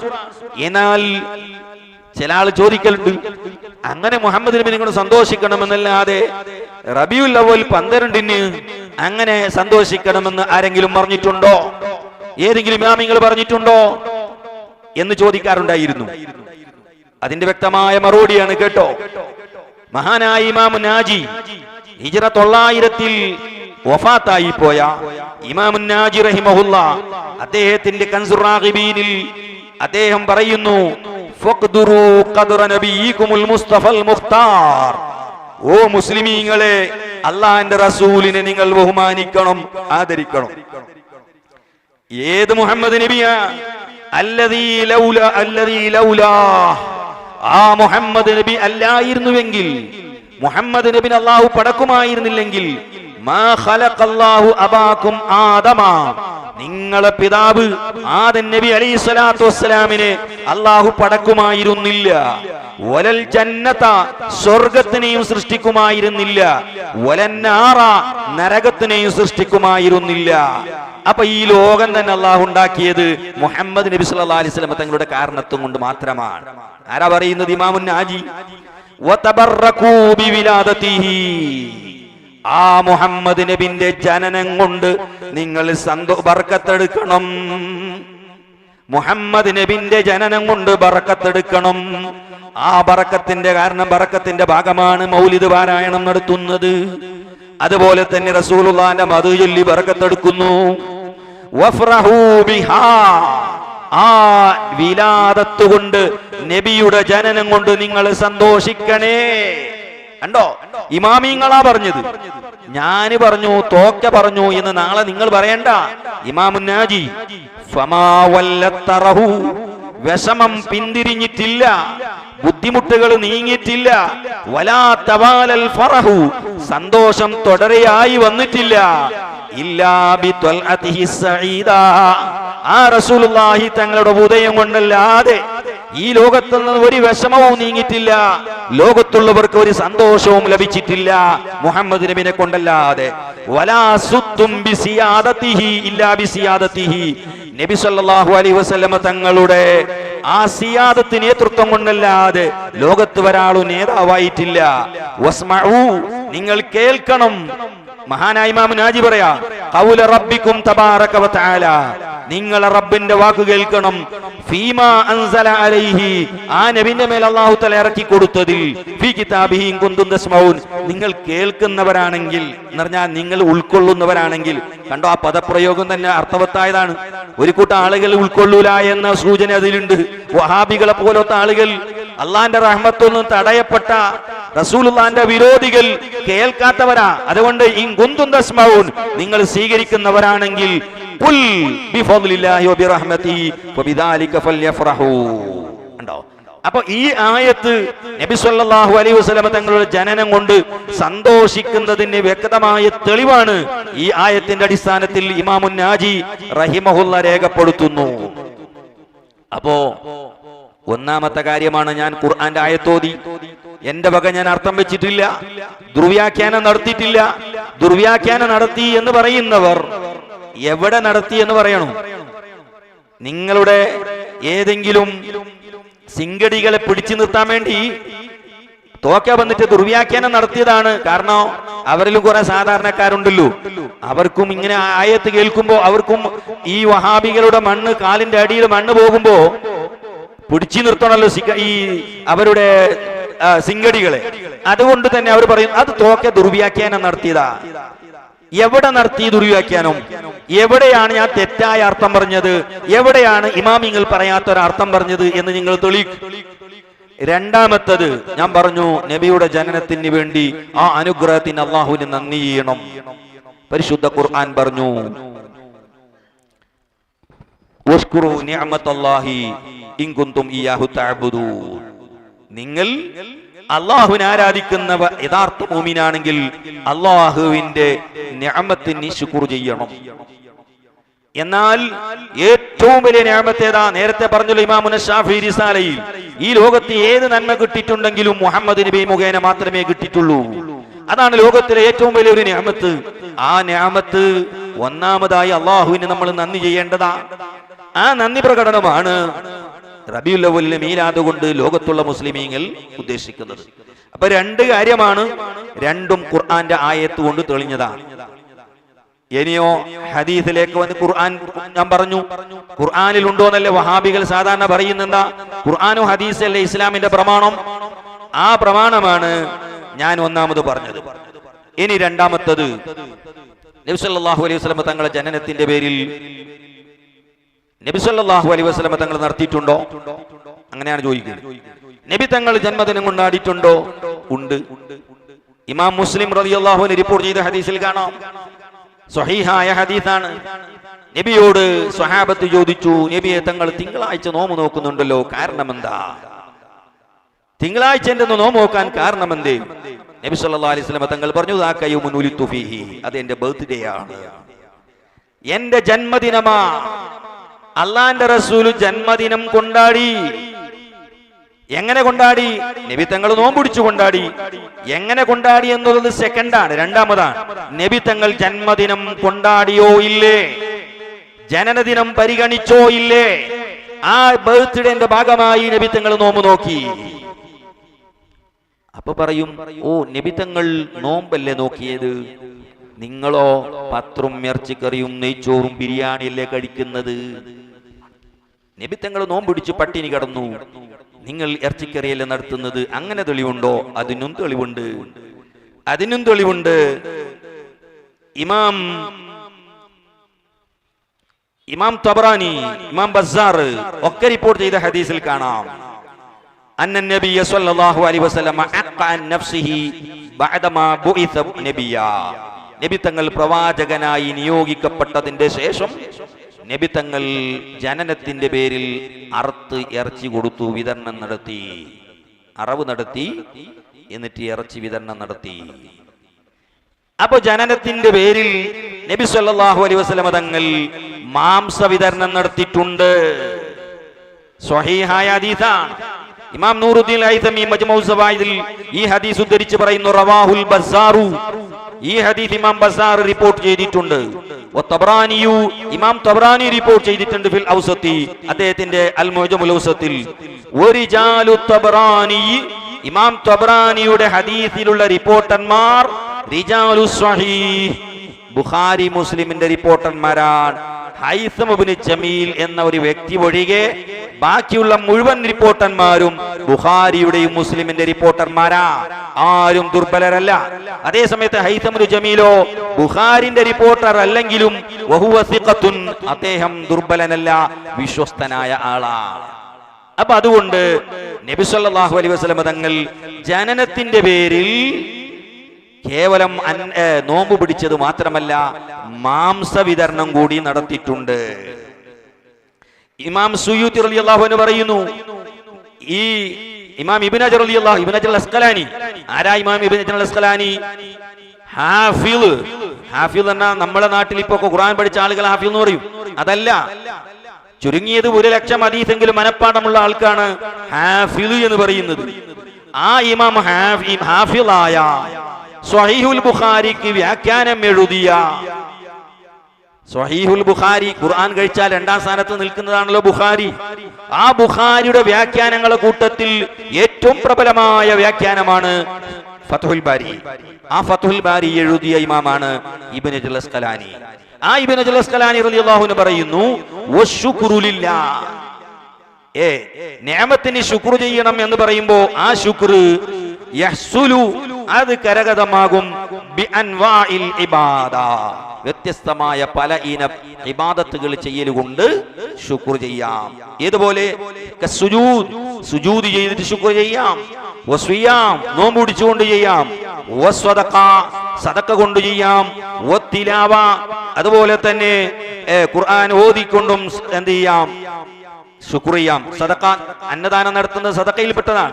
എന്നാൽ ചില ആൾ ചോദിക്കലുണ്ട്, അങ്ങനെ മുഹമ്മദ് നബിനെ കൊണ്ട് സന്തോഷിക്കണമെന്നല്ലാതെ റബീഉൽ അവ്വൽ 12-ന് അങ്ങനെ സന്തോഷിക്കണമെന്ന് ആരെങ്കിലും പറഞ്ഞിട്ടുണ്ടോ? ഏതെങ്കിലും ഇമാമിങ്ങൾ പറഞ്ഞിട്ടുണ്ടോ എന്ന് ചോദിക്കാറുണ്ടായിരുന്നു. അതിന്റെ വ്യക്തമായ മറുപടിയാണ് കേട്ടോ. മഹാനായ ഇമാം നാജി ഹിജ്റ 900-ൽ വഫാത്തായി പോയ ഇമാം നാജി റഹിമഹുല്ലാ, അദ്ദേഹത്തിന്റെ കൻസുർ റാഗിബീനിൽ അദ്ദേഹം പറയുന്നു, ഫഖ്ദുറു ഖദ്റ നബിയികുമുൽ മുസ്തഫൽ മുഖ്താർ, ഓ മുസ്ലിമീങ്ങളെ, അല്ലാഹുവിന്റെ റസൂലിനെ നിങ്ങൾ ബഹുമാനിക്കണം, ആദരിക്കണം. ഏത് മുഹമ്മദ് നബിയാ? അല്ലദീ ലൗലാ, ആ മുഹമ്മദ് നബി അല്ലായിരുന്നുവെങ്കിൽ, മുഹമ്മദ് നബിനെ അല്ലാഹു പടക്കുമായിരുന്നില്ലെങ്കിൽ, മാ ഖലഖല്ലാഹു അബാകും ആദമ, നിങ്ങളെ പിതാവ് ആദം നബി അലൈഹി സ്വലാത്തു വസ്സലാമിനെ അല്ലാഹു പടക്കുമായിരുന്നില്ല. വലൽ ജന്നത, സ്വർഗത്തിനെയും സൃഷ്ടിക്കുമായിരുന്നില്ല. വലന്നാറ, നരകത്തിനെയും സൃഷ്ടിക്കുമായിരുന്നില്ല. അപ്പൊ ഈ ലോകം തന്നെ അല്ലാഹു ഉണ്ടാക്കിയത് മുഹമ്മദ് നബി സല്ലല്ലാഹു അലൈഹി വസല്ലം തങ്ങളുടെ കാരണത്വം കൊണ്ട് മാത്രമാണ്. ആരാ പറയുന്നത്? ഇമാമുൻ നാജി. വതബറകൂ ബിവിലാദതിഹി, ആ മുഹമ്മദ് നബിന്റെ ജനനം കൊണ്ട് നിങ്ങൾ ബർക്കത്തെടുക്കണം. മുഹമ്മദ് നബിന്റെ ജനനം കൊണ്ട് ബർക്കത്തെടുക്കണം. ആ ബർക്കത്തിന്റെ കാരണം, ബർക്കത്തിന്റെ ഭാഗമാണ് മൗലിദ് പാരായണം നടത്തുന്നത്. അതുപോലെ തന്നെ റസൂലുള്ളാഹിന്റെ മദ് ചൊല്ലി ബർക്കത്തെടുക്കുന്നു. വഫ്റഹൂ ബിഹാ, ആ വിലാദത്ത് കൊണ്ട്, നബിയുടെ ജനനം കൊണ്ട് നിങ്ങൾ സന്തോഷിക്കണേ. കണ്ടോ, ഇമാമിങ്ങളാ പറഞ്ഞത്. ഞാന് പറഞ്ഞു, തോക്ക പറഞ്ഞു എന്ന് നാളെ നിങ്ങൾ പറയണ്ട. ഇമാമുൻ നാജി, ഫമാ വല്ലത്തറഹു, വിഷമം പിന്തിരിഞ്ഞിട്ടില്ല, ബുദ്ധിമുട്ടുകൾ നീങ്ങിയിട്ടില്ല. വലാ തവാലൽ ഫറഹു, സന്തോഷം തുടരെയായി വന്നിട്ടില്ല. ഇല്ലാ ബിത്വൽഅതിഹി സഈദാ, ആ റസൂലുള്ളാഹി തങ്ങളുടെ ഉദയം കൊണ്ടല്ലാതെ ഈ ലോകത്ത് നിന്ന് ഒരു വിഷമവും നീങ്ങിയിട്ടില്ല, ലോകത്തുള്ളവർക്ക് ഒരു സന്തോഷവും ലഭിച്ചിട്ടില്ല മുഹമ്മദ് നബിനെ കൊണ്ടല്ലാതെ. വലാ സുത്തും ബിസിയാദതിഹി ഇല്ലാ ബിസിയാദതിഹി, നബി സല്ലല്ലാഹു അലൈഹി വസല്ലമ തങ്ങളുടെ ആ സിയാദത്ത് നേതൃത്വം കൊണ്ടല്ലാതെ ലോകത്ത് ഒരാളും നേതാവായിട്ടില്ല. വസ്മഉ, നിങ്ങൾ കേൾക്കണം. മഹാനായ ഇമാം നാജി പറയാ, ഖൗല റബ്ബിക്കും തബാറക വ തആല, നിങ്ങളെ റബ്ബിന്റെ വാക്ക് കേൾക്കണം. ഫീമാ അൻസല അലൈഹി, ആ നബിന്റെ മേൽ അല്ലാഹു തആല ഇറക്കി കൊടുത്തതിൽ, ഫീ കിതാബിഹി ഇൻ കുന്തും തസ്മഊൻ, നിങ്ങൾ കേൾക്കുന്നവരാണെങ്കിൽ എന്ന് പറഞ്ഞാൽ നിങ്ങൾ ഉൾക്കൊള്ളുന്നവരാണെങ്കിൽ. കണ്ടോ, ആ പദപ്രയോഗം തന്നെ അർത്ഥവത്തായതാണ്. ഒരു കൂട്ടം ആളുകൾ ഉൾക്കൊള്ളൂല എന്ന സൂചന അതിലുണ്ട്. വഹാബികളെ പോലത്തെ ആളുകൾ, അള്ളാന്റെ റഹ്മത്തൊന്നും തടയപ്പെട്ട റസൂലുള്ളാഹിന്റെ വിരോധികൾ കേൾക്കാത്തവരാ. അതുകൊണ്ട് ഇൻ കുന്തും തസ്മഊൻ, നിങ്ങൾ സ്വീകരിക്കുന്നവരാണെങ്കിൽ, ഖുൽ ബിഫദ്ലില്ലാഹി വബിറഹ്മതിഹി വബിദാലിക ഫൽയഫ്റഹൂ. കണ്ടോ, അപ്പൊ ഈ ആയത്ത് നബി സല്ലല്ലാഹു അലൈഹി വസല്ലം തങ്ങളുടെ ജനനം കൊണ്ട് സന്തോഷിക്കുന്നതിന് വ്യക്തമായ തെളിവാണ്. ഈ ആയത്തിന്റെ അടിസ്ഥാനത്തിൽ ഇമാമുൻ നാജി റഹിമഹുല്ല രേഖപ്പെടുത്തുന്നു. അപ്പോ ഒന്നാമത്തെ കാര്യമാണ്, ഞാൻ ഖുർആന്റെ ആയത്തോതി, എന്റെ വക ഞാൻ അർത്ഥം വെച്ചിട്ടില്ല, ദുർവ്യാഖ്യാനം നടത്തിയിട്ടില്ല. ദുർവ്യാഖ്യാനം നടത്തി എന്ന് പറയുന്നവർ എവിടെ നടത്തി എന്ന് പറയണം. നിങ്ങളുടെ ഏതെങ്കിലും സിംഗടികളെ പിടിച്ചു നിർത്താൻ വേണ്ടി തോക്ക വന്നിട്ട് ദുർവ്യാഖ്യാനം നടത്തിയതാണ്. കാരണം അവരിലും കുറെ സാധാരണക്കാരുണ്ടല്ലോ, അവർക്കും ഇങ്ങനെ ആയത്ത് കേൾക്കുമ്പോ അവർക്കും ഈ വഹാബികളുടെ മണ്ണ്, കാലിന്റെ അടിയിൽ മണ്ണ് പോകുമ്പോ പിടിച്ചു നിർത്തണല്ലോ ഈ അവരുടെ സിംഗടികളെ. അതുകൊണ്ട് തന്നെ അവർ പറയും അത് തോക്ക ദുർവ്യാഖ്യാനം നടത്തിയതാ. എവിടെ നടത്തി ദുർവ്യാഖ്യാനം? എവിടെയാണ് ഞാൻ തെറ്റായ അർത്ഥം പറഞ്ഞത്? എവിടെയാണ് ഇമാമിങ്ങൾ പറയാത്തൊരർത്ഥം പറഞ്ഞത് എന്ന് നിങ്ങൾ തെളിയിക്കും. രണ്ടാമത്തത് ഞാൻ പറഞ്ഞു, നബിയുടെ ജനനത്തിന് വേണ്ടി ആ അനുഗ്രഹത്തിന് അള്ളാഹുവിന് നന്ദി ചെയ്യണം. പരിശുദ്ധ ഖുർആൻ പറഞ്ഞു, വസ്കുറു നിഅമത്തല്ലാഹി ഇൻ കുന്തും ഇയ്യാഹു തഅബുദൂൻ. നിങ്ങൾ അള്ളാഹുവിനെ ആരാധിക്കുന്ന യഥാർത്ഥ മുഅ്മിനാണെങ്കിൽ അള്ളാഹുവിന്റെ നിഅമത്തിന് ശുക്ർ ചെയ്യണം. എന്നാൽ ഏറ്റവും വലിയ നിഅമത്ത് ഏതാ? നേരത്തെ പറഞ്ഞല്ലോ ഇമാമുന ശാഫിഈ റിസാലയിൽ, ഈ ലോകത്ത് ഏത് നന്മ കിട്ടിയിട്ടുണ്ടെങ്കിലും മുഹമ്മദ് നബി മുഖേന മാത്രമേ കിട്ടിയിട്ടുള്ളൂ. അതാണ് ലോകത്തിലെ ഏറ്റവും വലിയൊരു നിഅമത്ത്. ആ നിഅമത്ത് ഒന്നാമതായി അള്ളാഹുവിന് നമ്മൾ നന്ദി ചെയ്യേണ്ടതാ. ആ നന്ദി പ്രകടനമാണ് റബീഉൽ അവ്വലിലെ മീലാദ് കൊണ്ട് ലോകത്തുള്ള മുസ്ലിമീങ്ങൾ ഉദ്ദേശിക്കുന്നത്. അപ്പൊ രണ്ട് കാര്യമാണ്, രണ്ടും ഖുർആന്റെ ആയത്ത് കൊണ്ട് തെളിഞ്ഞതാണ്. ഇനിയോ ഹദീസിലേക്ക് വന്ന് ഖുർആൻ ഞാൻ പറഞ്ഞു, ഖുർആനിൽ ഉണ്ടോന്നല്ലേ വഹാബികൾ സാധാരണ പറയുന്നെന്താ? ഖുർആനും ഹദീസല്ലേ ഇസ്ലാമിന്റെ പ്രമാണം? ആ പ്രമാണമാണ് ഞാൻ ഒന്നാമത് പറഞ്ഞത്. ഇനി രണ്ടാമത്തത്, നബി സല്ലല്ലാഹു അലൈഹി വസല്ലം തങ്ങളുടെ ജനനത്തിന്റെ പേരിൽ നബി സല്ലല്ലാഹു അലൈഹി വസല്ലം തങ്ങൾ നടത്തിയിട്ടുണ്ടോ? അങ്ങനെയാണ് ചോദിക്കുന്നത്. നബി തങ്ങൾ ജന്മദിനം കൊണ്ടാടിയിട്ടുണ്ടോ? ഉണ്ട്. ഇമാം മുസ്ലിം റളിയല്ലാഹു അൻഹു റിപ്പോർട്ട് ചെയ്ത ഹദീസിൽ കാണാം, സ്വഹീഹായ ഹദീസാണ്. നബിയോട് സ്വഹാബത്ത് ചോദിച്ചു, നബിയെ തങ്ങൾ തിങ്കളാഴ്ച നോമ്പ് നോക്കുന്നുണ്ടല്ലോ, കാരണം എന്താ? തിങ്കളാഴ്ച നോമ്പ് നോക്കാൻ കാരണം എന്തേ? നബി സല്ലല്ലാഹു അലൈഹി വസല്ലം തങ്ങൾ പറഞ്ഞു, അത് എന്റെ ബർത്ത്ഡേ ആണ്, എന്റെ ജന്മദിനമാ. അള്ളാന്റെ റസൂല് ജന്മദിനം കൊണ്ടാടി. എങ്ങനെ കൊണ്ടാടി? നബി തങ്ങൾ നോമ്പുടിച്ചു കൊണ്ടാടി. എങ്ങനെ കൊണ്ടാടി എന്നുള്ളത് സെക്കൻഡാണ്, രണ്ടാമതാണ്. നബി തങ്ങൾ ജന്മദിനം കൊണ്ടാടിയോ ഇല്ലേ, ജനനദിനം പരിഗണിച്ചോ ഇല്ലേ, ആ ബർത്ത്ഡേന്റെ ഭാഗമായി നബി തങ്ങൾ നോമ്പ് നോക്കി. അപ്പൊ പറയും, ഓ നബി തങ്ങൾ നോമ്പല്ലേ നോക്കിയത്, നിങ്ങളോ പത്രും ഇറച്ചിക്കറിയും നെയ്ച്ചോറും ബിരിയാണിയല്ലേ കഴിക്കുന്നത്. നബി തങ്ങൾ നോമ്പുടിച്ച് പട്ടിണി കിടന്നു, നിങ്ങൾ ഇറച്ചിക്കറിയല്ലേ നടത്തുന്നത്. അങ്ങനെ തെളിവുണ്ടോ? അതിനും തെളിവുണ്ട്, അതിനും തെളിവുണ്ട്. ഇമാം തബറാനി, ഇമാം ബസ്സാർ ഒക്കെ റിപ്പോർട്ട് ചെയ്ത ഹദീസിൽ കാണാം, അന്ന നബിയ സല്ലല്ലാഹു അലൈഹി വസല്ലം അഖ അൻ നഫ്സിഹി ബഅദമാ ബുഇസ നബിയാ. നബി തങ്ങൾ പ്രവാചകനായി നിയോഗിക്കപ്പെട്ടതിന്റെ ശേഷം നബി തങ്ങൾ ജനനത്തിന്റെ പേരിൽ അറുത്ത് ഇറച്ചി കൊടുത്തു, വിതരണം നടത്തി, അറവ് നടത്തി, എന്നിട്ട് ഇറച്ചി വിതരണം നടത്തി. അപ്പൊ ജനനത്തിന്റെ പേരിൽ നബി സല്ലല്ലാഹു അലൈഹി വസല്ലം തങ്ങൾ മാംസ വിതരണം നടത്തിയിട്ടുണ്ട്. സ്വഹീഹായ ഹദീസാണ്. ഇമാം നൂറുദ്ദീൻ ഹൈതമി മജ്മുഉ സവായിദിൽ ഈ ഹദീസ് ഉദ്ധരിച്ച് പറയുന്നു, റവാഹുൽ ബസ്സാറു, ഈ ഹദീസ് ഇമാം ബസ്സാർ റിപ്പോർട്ട് ചെയ്തിട്ടുണ്ട്. വതബ്റാനിയു, ഇമാം തബ്റാനി റിപ്പോർട്ട് ചെയ്തിട്ടുണ്ട് ഫിൽ ഔസത്തി, അദ്ദേഹത്തിന്റെ അൽ മുഅ്ജമുൽ ഔസത്തിൽ. വരിജാലു തബ്റാനി, ഇമാം തബ്റാനിയുടെ ഹദീസിലുള്ള റിപ്പോർട്ടർമാർ റിജാലു സ്വഹീഹ്, ബുഖാരി മുസ്ലിമിന്റെ റിപ്പോർട്ടർമാരാണ്. ഹൈസം ഇബ്നു ജമീൽ എന്ന ഒരു വ്യക്തി ഒഴികെ ബാക്കിയുള്ള മുഴുവൻ റിപ്പോർട്ടർമാരും ബുഖാരിയുടെയും മുസ്ലിമിന്റെ റിപ്പോർട്ടർമാരാ, ആരും ദുർബലരല്ല. അതേസമയത്ത് ഹൈസം ഇബ്നു ജമീലോ ബുഖാരിന്റെ റിപ്പോർട്ടർ അല്ലെങ്കിലും വഹുവ സിഖത്തുൻ, അദ്ദേഹം ദുർബലനല്ല, വിശ്വസ്തനായ ആളാണ്. അപ്പൊ അതുകൊണ്ട് നബി സല്ലല്ലാഹു അലൈഹി വസല്ലം തങ്ങൾ ജനനത്തിന്റെ പേരിൽ കേവലം നോമ്പ് പിടിച്ചത് മാത്രമല്ല, മാംസ വിതരണം കൂടി നടത്തിയിട്ടുണ്ട്. ഇമാം സുയൂത്തി റളിയല്ലാഹു അൻഹു പറയുന്നു, ഈ ഇമാം ഇബ്നു ഹജർ റളിയല്ലാഹു, ഇബ്നു ഹജർ അസ്ഖലാനി, ആരാ ഇമാം ഇബ്നു ഹജർ അസ്ഖലാനി? ഹാഫിള്. ഹാഫിള് എന്നാ നമ്മുടെ നാട്ടിൽ ഇപ്പൊ ഖുർആൻ പഠിച്ച ആളുകൾ ഹാഫിൾ എന്ന് പറയും. അതല്ല, ചുരുങ്ങിയത് 1,00,000 ഹദീസെങ്കിലും മനപ്പാഠമുള്ള ആൾക്കാണ് ഹാഫിള് എന്ന് പറയുന്നത്. ആ ഇമാം ഹാഫിളായ സ്വഹീഹുൽ ബുഖാരിക്ക് വ്യാഖ്യാനം എഴുതിയ, സ്വഹീഹുൽ ബുഖാരി ഖുർആൻ കഴിച്ചാൽ 2ാം സ്ഥാനത്ത് നിൽക്കുന്നതാണല്ലോ ബുഖാരി. ആ ബുഖാരിയുടെ വ്യാഖ്യാനങ്ങളുടെ കൂട്ടത്തിൽ ഏറ്റവും പ്രബലമായ വ്യാഖ്യാനമാണ് ഫത്ഹുൽ ബാരി. ആ ഫത്ഹുൽ ബാരി എഴുതിയ ഇമാമാണ് ഇബ്നു ഹജർ അസ്ഖലാനി. ആ ഇബ്നു ഹജർ അസ്ഖലാനി റളിയല്ലാഹു അൻഹു പറയുന്നു, വശുക്റു ലില്ലാഹ്, നിഅമത്തിന് ശുക്ർ ചെയ്യണം എന്ന് പറയുമ്പോൾ ആ ശുക്ർ യഹ്സുലു അത് കരഗതമാകും ബി അൻവാഇൽ ഇബാദ, വ്യത്യസ്തമായ പല ഇനം ഇബാദത്തുകൾ ചെയ്യലുകൊണ്ട് ശുക്ർ ചെയ്യാം. ഏതുപോലെ സുജൂദ് ചെയ്തിട്ട് ശുക്ർ ചെയ്യാം, വസ്വിയാം നോമ്പ് പിടിച്ചുകൊണ്ട് ചെയ്യാം, വസ്വദഖ സദഖ കൊണ്ട് ചെയ്യാം, വത്തിലാവ അതുപോലെ തന്നെ ഖുർആൻ ഓതിക്കൊണ്ടും എന്ത് ചെയ്യാം, ശുക്ർ ചെയ്യാം. സദഖ അന്നദാനം നടത്തുന്നത് സദഖയിൽപ്പെട്ടതാണ്.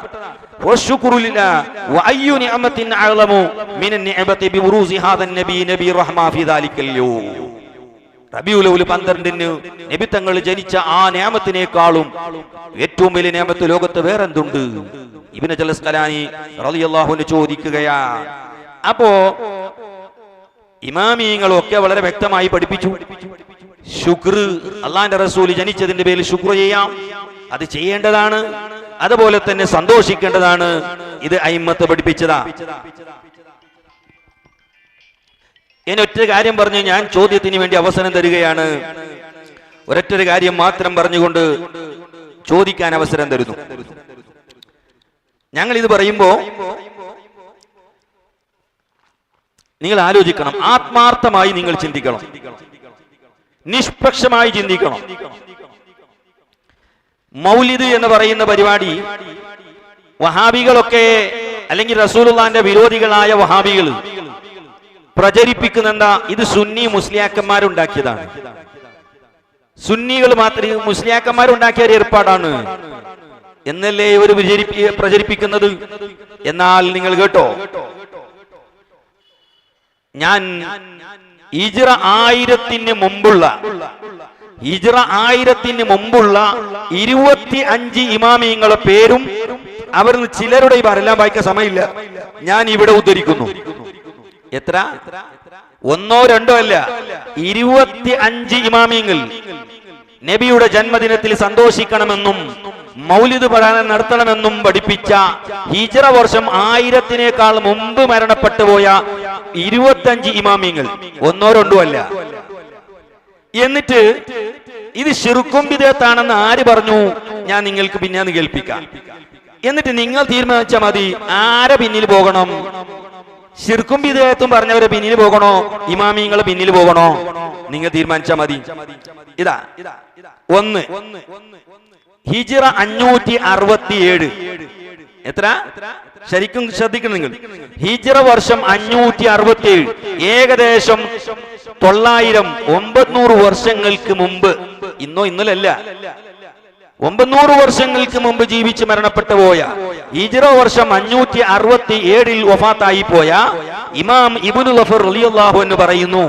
റബീഉൽ അവ്വൽ 12 നബി തങ്ങൾ ജനിച്ച ആ നിഅമത്തിനേക്കാളും ഏറ്റവും വലിയ നിഅമത്ത് ലോകത്ത് വേറെന്തുണ്ട്? ഇബ്നു ജലസ്കലാനി റളിയല്ലാഹു അൻഹു ചോദിക്കുകയാ. അപ്പോ ഇമാമിയങ്ങളൊക്കെ വളരെ വ്യക്തമായി പഠിപ്പിച്ചു, ശുക്ർ അള്ളാന്റെ റസൂൽ ജനിച്ചതിന്റെ പേരിൽ ശുക്ർ ചെയ്യാം, അത് ചെയ്യേണ്ടതാണ്. അതുപോലെ തന്നെ സന്തോഷിക്കേണ്ടതാണ്. ഇത് അയിമ്മത്ത് പഠിപ്പിച്ചതാ. ഒറ്റ കാര്യം പറഞ്ഞ് ഞാൻ ചോദ്യത്തിന് വേണ്ടി അവസരം തരികയാണ്. ഒരൊറ്റൊരു കാര്യം മാത്രം പറഞ്ഞുകൊണ്ട് ചോദിക്കാൻ അവസരം തരുന്നു. ഞങ്ങൾ ഇത് പറയുമ്പോ നിങ്ങൾ ആലോചിക്കണം, ആത്മാർത്ഥമായി നിങ്ങൾ ചിന്തിക്കണം, നിഷ്പക്ഷമായി ചിന്തിക്കണം. മൗലിദ് എന്ന് പറയുന്ന പരിപാടി വഹാബികളൊക്കെ അല്ലെങ്കിൽ റസൂലുള്ളാഹിന്റെ വിരോധികളായ വഹാബികൾ പ്രചരിപ്പിക്കുന്ന എന്താ? ഇത് സുന്നി മുസ്ലിയാക്കന്മാരുണ്ടാക്കിയതാണ്, സുന്നികൾ മാത്രം മുസ്ലിയാക്കന്മാരുണ്ടാക്കിയ ഒരു ഏർപ്പാടാണ് എന്നല്ലേ ഇവർ പ്രചരിപ്പിക്കുന്നത്. എന്നാൽ നിങ്ങൾ കേട്ടോ, ഞാൻ ഹിജ്റ 1000 മുമ്പുള്ള 25 ഇമാമിയങ്ങളുടെ പേരും അവർ ചിലരുടെ ഇവരെല്ലാം വായിക്കാൻ സമയമില്ല, ഞാൻ ഇവിടെ ഉദ്ധരിക്കുന്നു. എത്ര? 1 2 അല്ല, 25 ഇമാമിയങ്ങൾ നബിയുടെ ജന്മദിനത്തിൽ സന്തോഷിക്കണമെന്നും മൗലിദ് പഠനം നടത്തണമെന്നും പഠിപ്പിച്ച ഹിജ്റ വർഷം 1000-നേക്കാൾ മുമ്പ് മരണപ്പെട്ടു പോയ 25 ഇമാമിയങ്ങൾ, 1 2 അല്ല. എന്നിട്ട് ഇത് ശിർക്കും ബിദ്അത്താണെന്ന് ആര് പറഞ്ഞു? ഞാൻ നിങ്ങൾക്ക് പിന്നെ കേൾപ്പിക്കാം. എന്നിട്ട് നിങ്ങൾ തീരുമാനിച്ചാൽ മതി ആരെ പിന്നിൽ പോകണം. ശിർക്കും ബിദ്അത്തും പറഞ്ഞവരെ പിന്നിൽ പോകണോ, ഇമാമിയങ്ങളെ പിന്നിൽ പോകണോ? നിങ്ങൾ തീരുമാനിച്ചാൽ മതി. ഇതാ 1 ഹിജ്റ 567. എത്ര? ശരിക്കും ശ്രദ്ധിക്കണം നിങ്ങൾ. ഹിജ്റ വർഷം 567, ഏകദേശം 900 വർഷങ്ങൾക്ക് മുമ്പ്, ഇന്നോ ഇന്നലല്ല, 900 വർഷങ്ങൾക്ക് മുമ്പ് ജീവിച്ച് മരണപ്പെട്ടു പോയ, ഹിജ്റ വർഷം 567 വഫാത്തായി പോയ ഇമാം ഇബ്നു ഗഫർ റളിയല്ലാഹു അൻഹു പറയുന്നു,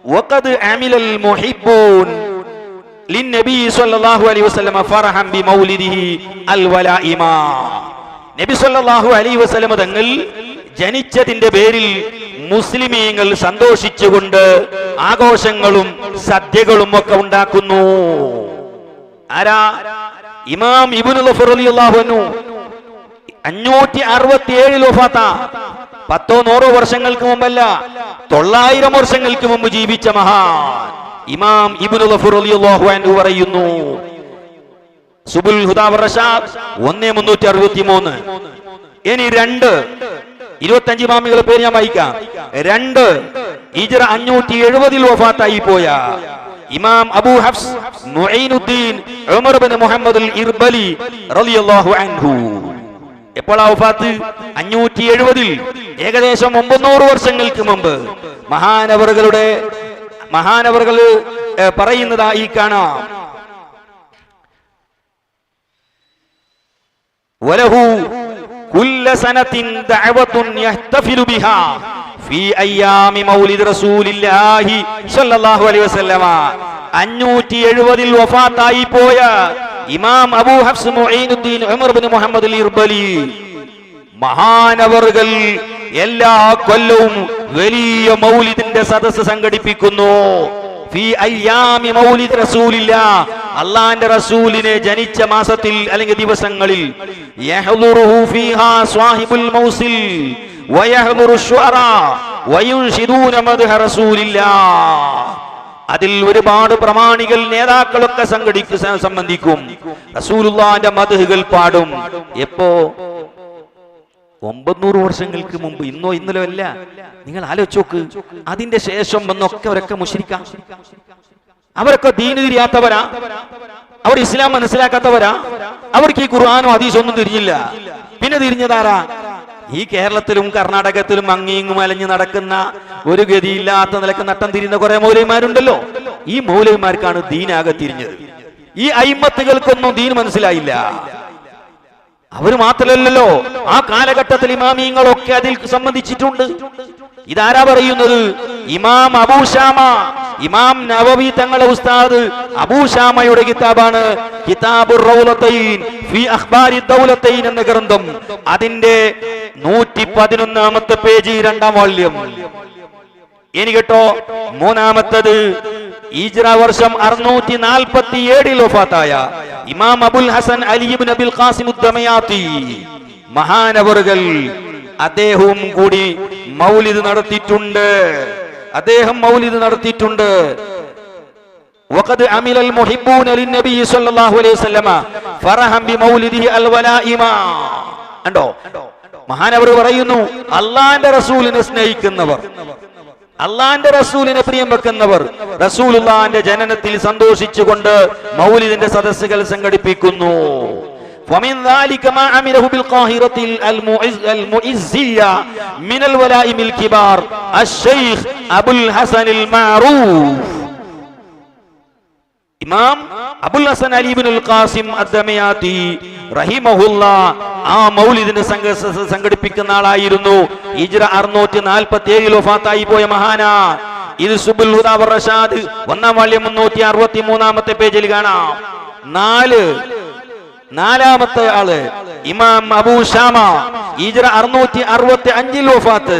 വഖദ് അമിലൽ മുഹിബ്ബൂൻ ലിന്നബി സ്വല്ലല്ലാഹു അലൈഹി വസല്ലം ഫറഹൻ ബിമൗലിദിഹി അൽവലായിമ. നബി സ്വല്ലല്ലാഹു അലൈഹി വസല്ലം തങ്ങൾ ജനിച്ചതിന്റെ പേരിൽ മുസ്ലിമീങ്ങൾ സന്തോഷിച്ചുകൊണ്ട് ആഘോഷങ്ങളും സദ്യകളും ഒക്കെ ഉണ്ടാക്കുന്നു. ആരാ? ഇമാം ഇബ്നു ഗഫർ റളിയല്ലാഹു അൻഹു 567 വഫാത്ത, 10 100 വർഷങ്ങൾക്ക് മുമ്പല്ല, 900 വർഷങ്ങൾക്ക് മുമ്പ് ജീവിച്ച മഹാൻ ഇമാം ഇബ്നു ഗഫർ റളിയല്ലാഹു അൻഹു പറയുന്നു, സുബുൽ ഹുദാ വറഷാദ് 1363. ഇനി 2 25 ഇമാമികളുടെ പേര് ഞാൻ വായിക്കാം. 2 ഹിജ്റ 570 വഫാത്തായി പോയ ഇമാം അബൂ ഹഫ്സ് മുഈനുദ്ദീൻ ഉമർ ഇബ്നു മുഹമ്മദ് അൽ ഇർബലി റളിയല്ലാഹു അൻഹു. എപ്പോഴാ വഫാത്ത്? 570, ഏകദേശം 900 വർഷങ്ങൾക്ക് മുമ്പ്. മഹാനവറുകൾ പറയുന്നതായി കാണാം. വലഹു കുല്ല സനത്തിൻ ദഅവത്തുൻ യഹ്തഫിലു ബിഹാ ഫീ അയ്യാമി മൗലിദ് റസൂലില്ലാഹി സ്വല്ലല്ലാഹു അലൈഹി വസല്ലമ. 570 വഫാത്തായി പോയ ഇമാം അബൂ ഹഫ്സ് മുഈനുദ്ദീൻ ഉമർ ഇബ്നു മുഹമ്മദ് അൽ ഇർബലി മഹാനവറുകൾ എല്ലാ കൊല്ലവും വലിയ മൗലിദിന്റെ സദസ്സ് സംഘടിപ്പിക്കുന്നു. ഫീ അയ്യാമി മൗലിദ് റസൂലില്ലാഹ്, അല്ലാഹുവിന്റെ റസൂലിനെ ജനിച്ച മാസത്തിൽ അല്ലെങ്കിൽ ദിവസങ്ങളിൽ. യഹ്ദുറുഹു ഫീഹാ സ്വാഹിബുൽ മൗസിൽ വയഹ്ദുറു ശുഅറാ വയുൻഷിദൂന മദ്ഹ റസൂലില്ലാഹ്. അതിൽ ഒരുപാട് പ്രമാണികൾ, നേതാക്കളൊക്കെ സംബന്ധിക്കും, റസൂലുള്ളാഹിന്റെ മദ്ഹുകൾ പാടും. എപ്പോ? 900 വർഷങ്ങൾക്ക് മുമ്പ്, ഇന്നോ ഇന്നലോ അല്ല. നിങ്ങൾ ആലോചിച്ച് നോക്ക്. അതിന്റെ ശേഷം വന്നൊക്കെ അവരൊക്കെ മുശ്രിക്കാ, അവരൊക്കെ ദീന് തിരിയാത്തവരാ, അവർ ഇസ്ലാം മനസ്സിലാക്കാത്തവരാ, അവർക്ക് ഈ ഖുർആനോ ഹദീസോ ഒന്നും തിരിഞ്ഞില്ല. പിന്നെ തിരിഞ്ഞതാരാ? ഈ കേരളത്തിലും കർണാടകത്തിലും അങ്ങിങ്ങും അലഞ്ഞു നടക്കുന്ന ഒരു ഗതിയില്ലാത്ത നിലക്ക് നട്ടം തിരിയുന്ന കുറെ മൗലവിമാരുണ്ടല്ലോ. ഈ മൗലവിമാർക്കാണ് ദീനാകെ തിരിഞ്ഞത്. ഈ അയിമ്മത്തുകൾക്കൊന്നും ദീൻ മനസ്സിലായില്ല. അവർ മാത്രമല്ലല്ലോ, ആ കാലഘട്ടത്തിൽ ഇമാമിയങ്ങളൊക്കെ അതിൽ സംബന്ധിച്ചിട്ടുണ്ട്. ഇതാരാ പറയുന്നത്? ഇമാം അബൂശാമ, ഇമാം നവവി തങ്ങളെ ഉസ്താദ് അബൂശാമയുടെ കിതാബാണ് കിതാബുർ റൗലത്തൈൻ ഫീ അഖ്ബാരി ദൗലത്തൈൻ എന്ന ഗ്രന്ഥം. അതിന്റെ 111ാമത്തെ പേജ്, 2ാം വാള്യം. ഇനി കേട്ടോ, 3ാമത്തത് ഹിജ്റ വർഷം 647 വഫാത്തായ ഇമാം അബുൽ ഹസൻ അലി ഇബ്നു അബിൽ ഖാസിം ഉദ്ദമയാത്തി മഹാനവറുകൾ, അദ്ദേഹവും കൂടി മൗലിദ് നടത്തിയിട്ടുണ്ട്. അദ്ദേഹം മൗലിദ് നടത്തിയിട്ടുണ്ട്. വഖദ് അമിലൽ മുഹിബ്ബൂന ലിന്നബി സ്വല്ലല്ലാഹു അലൈഹി വസല്ലമ ഫറഹം ബിമൗലിദിഹി അൽവലായിമ. കണ്ടോ, മഹാനവർ പറയുന്നു, അല്ലാഹുവിന്റെ റസൂലിനെ സ്നേഹിക്കുന്നവർ, അള്ളാന്റെ റസൂലിനെ പ്രിയം വെക്കുന്നവർ റസൂലുള്ളാഹിന്റെ ജനനത്തിൽ സന്തോഷിച്ചുകൊണ്ട് മൗലിദിന്റെ സദസ്സുകൾ സംഘടിപ്പിക്കുന്നു. ومن ذلك ما عمله بالقاهرة المعزية من الولائم الكبار الشيخ أبو الحسن المعروف. ഇമാം അബുൽ ഹസൻ അലി ഇബ്നുൽ ഖാസിം അദ്ദമയാത്തി റഹിമഹുല്ലാ ആ മൗലിദിനെ സംഘടിപ്പിക്കുന്ന ആളായിരുന്നു. ഹിജ്റ 647 വഫാത്തായി പോയ മഹാനാ. ഇത് സുബുൽ ഹുദാ വർ റഷാദ് 1ാം വാള്യം 363ാമത്തെ പേജിൽ കാണാം. 4ാമത്തെ ആള് ഇമാം അബൂ ശാമ, ഹിജ്റ 665 വഫാത്ത്.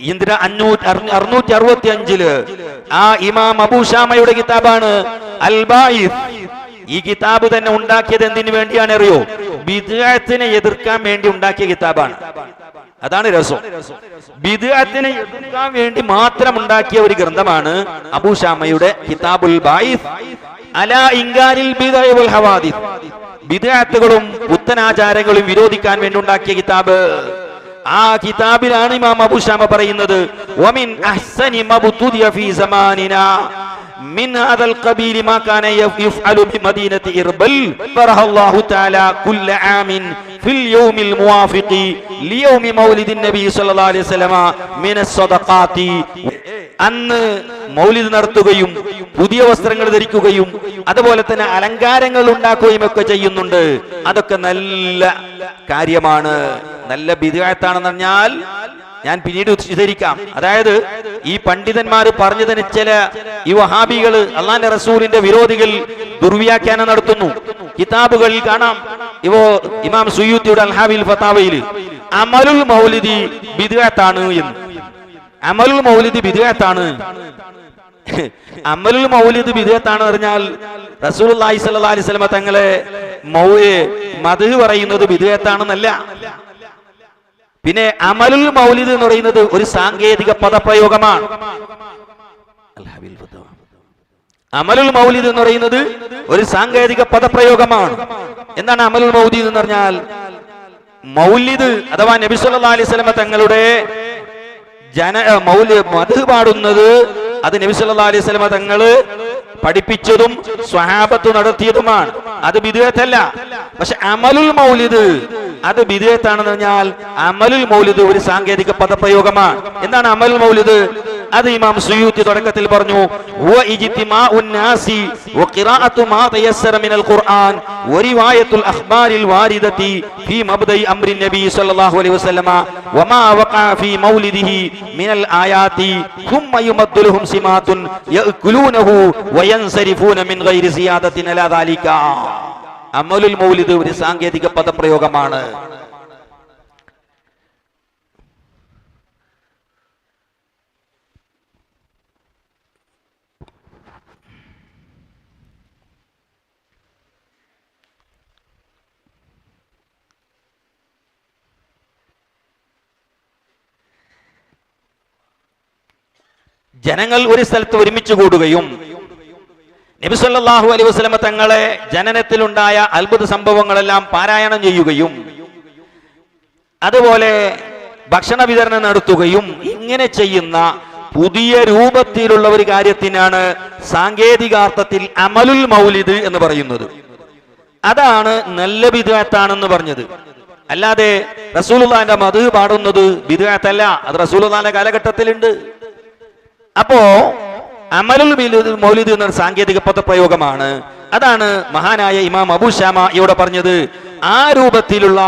ഹിജ്റ 665 ആ ഇമാം അബൂ ശാമയുടെ കിതാബാണ് അൽ ബായിസ്. ഈ കിതാബ് തന്നെ ഉണ്ടാക്കിയത് എന്തിനു വേണ്ടിയാണ് അറിയോ? ബിദ്അത്തിനെ എതിർക്കാൻ വേണ്ടി ഉണ്ടാക്കിയ കിതാബാണ്. അതാണ് രസം. ബിദ്അത്തിനെ എതിർക്കാൻ വേണ്ടി മാത്രം ഉണ്ടാക്കിയ ഒരു ഗ്രന്ഥമാണ് അബൂ ശാമയുടെ കിതാബുൽ ബായിസ് അലാ ഇൻകാരിൽ ബിദ്അ വൽ ഹവാദിസ്. ബിദ്അത്തുകളും പുത്തനാചാരങ്ങളും വിരോധിക്കാൻ വേണ്ടി ഉണ്ടാക്കിയ കിതാബ്. ആ കിതാബിലാണ് ഇമാം അബൂ ശാമ പറയുന്നത്, വമിൻ അഹ്സനി മബ്തുദിയ ഫീ സമാനിനാ من هذا القبيل ما كان يفعل بمدينة إربل فرح الله تعالى كل عام في اليوم الموافق ليوم مولد النبي صلى الله عليه وسلم من الصدقات. അന്ന് മൗലിദ് നടത്തുകയും പുതിയ വസ്ത്രങ്ങൾ ധരിക്കുകയും അതുപോലെ തന്നെ അലങ്കാരങ്ങൾ ഉണ്ടാക്കുകയും ഒക്കെ ചെയ്യുന്നുണ്ട്. അതൊക്കെ നല്ല കാര്യമാണ്. നല്ല ബിദ്അത്താണെന്ന് പറഞ്ഞാൽ ഞാൻ പിന്നീട് വിശദീകരിക്കാം. അതായത് ഈ പണ്ഡിതന്മാർ പറഞ്ഞതിന് ചില ഈ വഹാബികള്, അള്ളാന്റെ റസൂലിന്റെ വിരോധികൾ ദുർവ്യാഖ്യാനം നടത്തുന്നു. കിതാബുകളിൽ കാണാം. ഇമാം സുയൂത്തിയുടെ അൽഹാബിൽ ഫതാവയിൽ അമലുൽ മൗലിദി ബിദ്അത്താണ് എന്ന്. അമലുൽ മൗലിദ് ബിദ്അത്താണ്. അമലുൽ മൗലിദ് ബിദ്അത്താണ് പറഞ്ഞാൽ റസൂലുള്ളാഹി സ്വല്ലല്ലാഹി അലൈഹി വസല്ലം തങ്ങളെ മദ്ഹ് പറയുന്നത് ബിദ്അത്താണെന്നല്ല. പിന്നെ അമലുൽ മൗലിദ് എന്ന് പറയുന്നത് ഒരു സാങ്കേതിക പദപ്രയോഗമാണ്. അമലുൽ മൗലിദ് എന്ന് പറയുന്നത് ഒരു സാങ്കേതിക പദപ്രയോഗമാണ്. എന്താണ് അമലുൽ മൗലിദ് എന്ന് പറഞ്ഞാൽ? മൗലിദ് അഥവാ നബി സല്ലല്ലാഹു അലൈഹി വസല്ലം തങ്ങളുടെ മദ്ഹ് പാടുന്നത് അത് നബി സല്ലല്ലാഹു അലൈഹി വസല്ലം തങ്ങള് പഠിപ്പിച്ചതും സ്വഹാബത്ത് നടത്തിയതുമാണ്. അത് ബിദ്അത്തല്ല. പക്ഷെ അമലുൽ മൗലിദ് അത് ബിദ്അത്താണെന്ന് പറഞ്ഞാൽ അമലുൽ മൗലിദ് ഒരു സാങ്കേതിക പദപ്രയോഗമാണ്. എന്താണ് അമലുൽ മൗലിദ്? അത് ഇമാം സുയൂത്തി തുടക്കത്തിൽ പറഞ്ഞു, ഹുവ ഇജ്തിമാഉൻ നാസി വഖിറാഅതു മാ തയസ്സറ മിനൽ ഖുർആൻ വറിവായത്തുൽ അഖ്ബാരിൽ വാരിദതി ഫീ മബ്ദഇ അംരി നബി സ്വല്ലല്ലാഹു അലൈഹി വസല്ലമ വമാ വഖഅ ഫീ മൗലിദിഹി മിനൽ ആയാതി ثم يمد لهم سمات يأكلونه وينصرفون من غير زيادة على ذلك. അമലുൽ മൗലിദ് ഒരു സാങ്കേതിക പദപ്രയോഗമാണ്. ജനങ്ങൾ ഒരു സ്ഥലത്ത് ഒരുമിച്ച് കൂടുകയും നബി സല്ലല്ലാഹു അലൈഹി വസല്ലം തങ്ങളെ ജനനത്തിലുണ്ടായ അത്ഭുത സംഭവങ്ങളെല്ലാം പാരായണം ചെയ്യുകയും അതുപോലെ ഭക്ഷണ വിതരണം നടത്തുകയും ഇങ്ങനെ ചെയ്യുന്ന പുതിയ രൂപത്തിലുള്ള ഒരു കാര്യത്തിനാണ് സാങ്കേതികാർത്ഥത്തിൽ അമലുൽ മൗലിദ് എന്ന് പറയുന്നത്. അതാണ് നല്ല ബിദ്അത്താണെന്ന് പറഞ്ഞത്. അല്ലാതെ റസൂലുള്ളാഹിന്റെ മദ്ഹ് പാടുന്നത് ബിദ്അത്തല്ല, അത് റസൂലുള്ളാഹിന്റെ കാലഘട്ടത്തിലുണ്ട്. അപ്പോ അമലുൽ മൗലിദ് എന്ന സാങ്കേതിക പദപ്രയോഗമാണ്. അതാണ് മഹാനായ ഇമാം അബൂ ശാമ ഇവിടെ പറഞ്ഞത്. ആ രൂപത്തിലുള്ള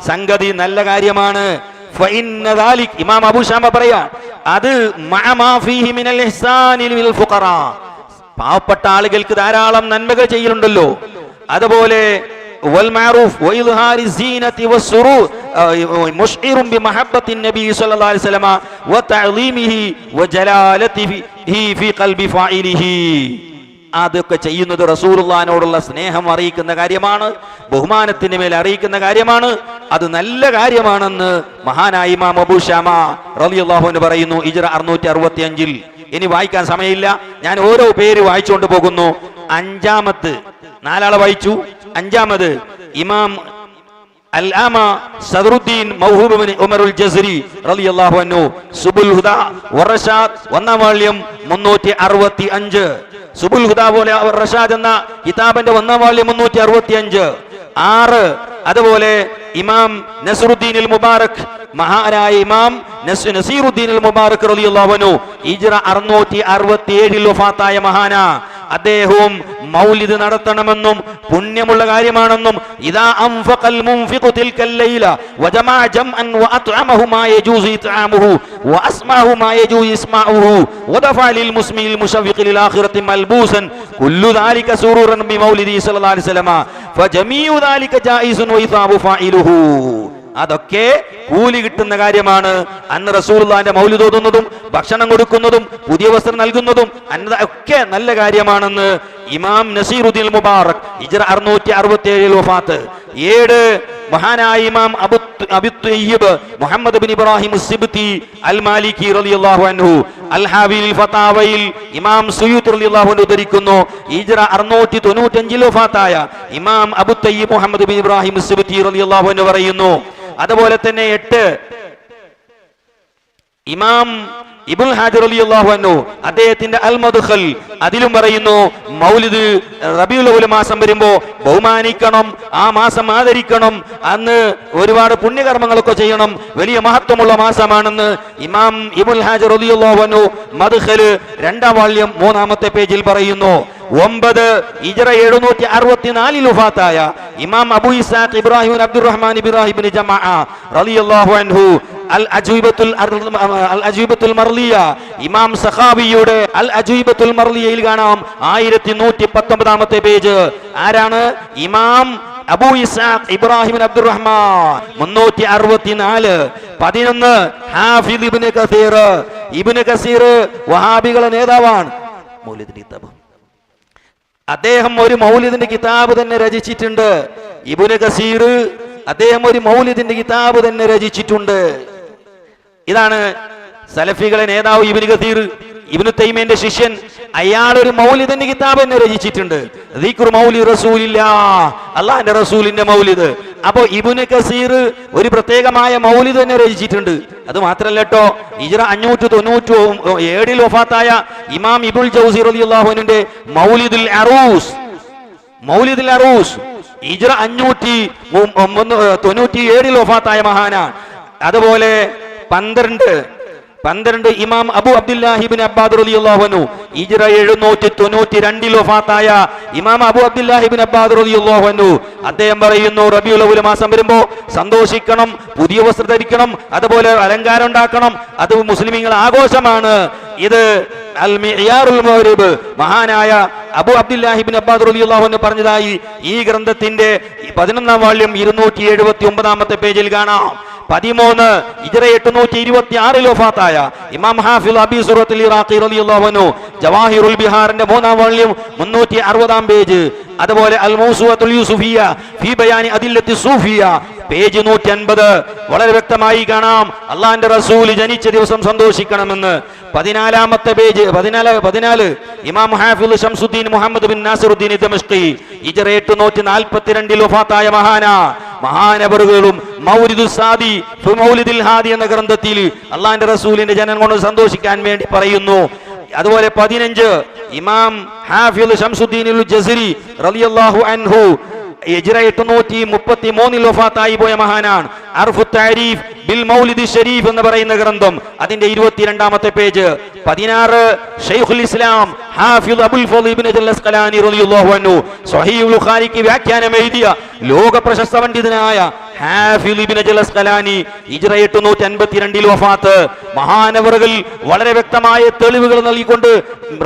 സംഗതി നല്ല കാര്യമാണ്. ഇമാം അബൂ ശാമ പറയാ, അത് പാവപ്പെട്ട ആളുകൾക്ക് ധാരാളം നന്മകൾ ചെയ്യലുണ്ടല്ലോ. അതുപോലെ അതൊക്കെ ചെയ്യുന്നത് റസൂലുള്ളാഹിനോടുള്ള സ്നേഹം അറിയിക്കുന്ന കാര്യമാണ്, ബഹുമാനത്തിന് മേൽ അറിയിക്കുന്ന കാര്യമാണ്. അത് നല്ല കാര്യമാണെന്ന് മഹാനായ ഇമാം അബൂ ശാമ റളിയല്ലാഹു അൻഹു പറയുന്നു ഹിജ്റ 665. ഇനി വായിക്കാൻ സമയമില്ല, ഞാൻ ഓരോ പേര് വായിച്ചുകൊണ്ട് പോകുന്നു. അഞ്ചാമത്, നാലാളെ വായിച്ചു. അഞ്ചാമത് ഇമാം അൽ-ആമ സദറുദ്ദീൻ മൗഹൂബ് ഇബ്നു ഉമറുൽ ജസ്രി റളിയല്ലാഹു അൻഹു സുബുൽ ഹുദാ വറഷാദ് 1-ാം വാള്യം 365. സുബുൽ ഹുദാ പോലെ റഷാദ് എന്ന കിതാബിന്റെ 1-ാം വാള്യം 365. 6. അതുപോലെ ഇമാം നസ്റുദ്ദീൻ അൽ മുബാറക്, മഹാനായ ഇമാം നസീറുദ്ദീൻ അൽ മുബാറക് റളിയല്ലാഹു അൻഹു ഹിജ്റ 667 വഫാത്തായ മഹാന. അദ്ദേഹവും മൗലിദ് നടത്തണമെന്നും പുണ്യമുള്ള കാര്യമാണെന്നും ഇദാ അൻഫഖൽ മുൻഫിഖു തിൽക്കൽ ലൈല വജമാ ജംഅൻ വഅത്അമഹു മാ യജൂസു ഇത്ആമുഹു വഅസ്മഅഹു മാ യജൂസു ഇസ്മാഉഹു വദഫഅ ലിൽ മുസ്ലിമിൽ മുശവ്വിഖ ലിൽ ആഖിറതി മൽബൂസൻ കുല്ലു ദാലിക സുറൂറൻ ബി മൗലിദി സ്വല്ലല്ലാഹു അലൈഹി വസല്ലം ഫജമീഉ ദാലിക ജായിസുൻ വഇസാബു ഫായിലുഹു. അതൊക്കെ കൂലി കിട്ടുന്ന കാര്യമാണ്. അന്ന് റസൂലുള്ളാഹിന്റെ മൗലിദ് ഓതുന്നതും ഭക്ഷണം കൊടുക്കുന്നതും പുതിയ വസ്ത്രം നൽകുന്നതും ഒക്കെ നല്ല കാര്യമാണെന്ന് ഇമാം നസീറുദ്ദീൻ മുബാറക് ഹിജ്റ 667 വഫാത്ത്. 7. മഹാനായ ഇമാം Abu Tayyip Muhammad bin Ibrahim അസ്-സിബ്തി അൽ-മാലിക്കി റളിയല്ലാഹു അൻഹു അൽ ഹാവിൽ ഫതാവയിൽ ഇമാം സുയൂത്തി റളിയല്ലാഹു അൻഹു ഉദ്ധരിക്കുന്നു ഹിജ്റ 695 വഫാത്തായ ഇമാം Abu Tayyip Muhammad bin Ibrahim അസ്-സിബ്തി റളിയല്ലാഹു അൻഹു പറയുന്നു. അതുപോലെ തന്നെ 8. ഇമാം ഇബ്നുൽ ഹാജർ റളിയല്ലാഹു അൻഹു അദ്ദേഹത്തിന്റെ അൽ മദ്ഖൽ അതിലും പറയുന്നു മൗലിദ് റബീഉൽ അവ്വൽ മാസം വരുമ്പോ ബഹുമാനിക്കണം, ആ മാസം ആദരിക്കണം, അന്ന് ഒരുപാട് പുണ്യകർമ്മങ്ങളൊക്കെ ചെയ്യണം, വലിയ മഹത്വമുള്ള മാസമാണെന്ന് ഇമാം ഇബ്നുൽ ഹാജർ റളിയല്ലാഹു അൻഹു മദ്ഖൽ 2-ാം വാള്യം 3-ാമത്തെ പേജിൽ പറയുന്നു. 9. ഹിജ്റ 764 വഫാത്തായ ഇമാം Abu Ishaq Ibrahim bin Abdurrahman Ibrahim bin Jamaa റളിയല്ലാഹു അൻഹു അൽ അജൂബത്തുൽ മർലിയ ഇമാം സഖാവിയുടെ അൽ അജൂബത്തുൽ മർലിയയിൽ കാണാം 1119-ാമത്തെ പേജ്. ആരാണ്? ഇമാം Abu Ishaq Ibrahim bin Abdurahman 364. 11. ഹാഫിദ് ഇബ്നു കസീർ വഹാബികളുടെ നേതാവാണ്. മൗലിദിന്റെ കിതാബ് അദ്ദേഹം ഒരു മൗലിദിന്റെ കിതാബ് തന്നെ രചിച്ചിട്ടുണ്ട്. ഇബ്നു കസീർ അദ്ദേഹം ഒരു മൗലിദിന്റെ കിതാബ് തന്നെ രചിച്ചിട്ടുണ്ട്. ഇതാണ് സലഫികളെ നേതാവ് ഇബ്നു കസീർ, ഇബ്നു തൈമിയന്റെ ശിഷ്യൻ. അയാൾ ഒരു മൗലിദിന്റെ കിതാബ് തന്നെ രചിച്ചിട്ടുണ്ട്. ദിക്റു മൗലിദ് റസൂലില്ലാഹ്, അല്ലാഹുവിന്റെ റസൂലിന്റെ മൗലിദ്. അപ്പോ ഇബ്നു കസീർ ഒരു പ്രത്യേകമായ മൗലിദ് തന്നെ രചിച്ചിട്ടുണ്ട്. അത് മാത്രല്ല കേട്ടോ, ഹിജ്റ 597 വഫാത്തായ ഇമാം ഇബ്നുൽ ജൗസി റളിയല്ലാഹു അൻഹുവിന്റെ മൗലിദുൽ അറൂസ് ഹിജ്റ 597 വഫാത്തായ മഹാനാണ്. അതുപോലെ 12 ഇമാം അബൂ അബ്ദുല്ലാഹി ഇബ്നു അബ്ബാദ് റളിയല്ലാഹു അൻഹു ഹിജ്റ 792 വഫാത്തായ ഇമാം അബൂ അബ്ദുല്ലാഹി ഇബ്നു അബ്ബാദ് റളിയല്ലാഹു അൻഹു അദ്ദേഹം പറയുന്നു റബീഉൽ അവ്വൽ മാസം വരുമ്പോൾ സന്തോഷിക്കണം, പുതിയ വസ്ത്രം ധരിക്കണം, അതുപോലെ അലങ്കാരം ഉണ്ടാക്കണം, അത് മുസ്ലിമീങ്ങളുടെ ആഘോഷമാണ്. ഇത് അൽ മിഅ്യാറുൽ മഗ്രിബ് മഹാനായ അബൂ അബ്ദുല്ലാഹി ഇബ്നു അബ്ബാദ് റളിയല്ലാഹു അൻഹു പറഞ്ഞതായി ഈ ഗ്രന്ഥത്തിന്റെ 11-ാം വാള്യം 279-ാമത്തെ പേജിൽ കാണാം. 13 ഹിജ്റ 826 വഫാത്തായ ഇമാം ഹാഫിദ് അബീ സുറത്തുൽ ഇറാഖി റളിയല്ലാഹു അൻഹു ജവാഹിറുൽ ബിഹാറിന്റെ 3-ാം വാള്യം 360-ാം പേജ്. അതുപോലെ അൽ മൗസൂഅത്തുൽ യൂസുഫിയ്യ ഫീ ബയാനി അദില്ലത്തി സൂഫിയ്യ പേജ് 150 വളരെ വ്യക്തമായി കാണാം അള്ളാഹിന്റെ റസൂൽ ജനിച്ച ദിവസം സന്തോഷിക്കണമെന്ന്. 14-ാമത്തെ പേജ് 14 ഇമാം ഹാഫിദ് ശംസുദ്ദീൻ മുഹമ്മദ് ബിൻ നാസിറുദ്ദീൻ ദമസ്കി ഹിജ്റ 842 വഫാത്തായ മഹാനവറുകളും മൗലിദു സാദി ഫി മൗലിദിൽ ഹാദി എന്ന ഗ്രന്ഥത്തിൽ അള്ളാഹിന്റെ റസൂലിന്റെ ജനനം കൊണ്ട് സന്തോഷിക്കാൻ വേണ്ടി പറയുന്നു. അതുപോലെ 15 ഇമാം ഹാഫിദ് ശംസുദ്ദീൻ അൽ ജസരി റളിയല്ലാഹു അൻഹു ഹിജ്റ 833 വഫാത്തായി പോയ മഹാനാണ്. അർഫു താരീഫ് ബിൽ മൗലിദ് ഷരീഫ് എന്ന് പറയുന്ന ഗ്രന്ഥം അതിന്റെ 22ാമത്തെ പേജ്. 16 ഷൈഖുൽ ഇസ്ലാം ഹാഫിദ് അബുൽ ഫള് ഇബ്നു അസ്ഖലാനി റളിയല്ലാഹു അൻഹു സ്വഹീഹുൽ ബുഖാരിക്ക് വ്യാഖ്യാനം എഴുതിയ ലോക പ്രശസ്ത പണ്ഡിതനായ ഹാഫിദ് ഇബ്നു അസ്ഖലാനി ഹിജ്റ 852 വഫാത്ത്. മഹാനവറുകൾ വളരെ വ്യക്തമായ തെളിവുകൾ നൽകിക്കൊണ്ട്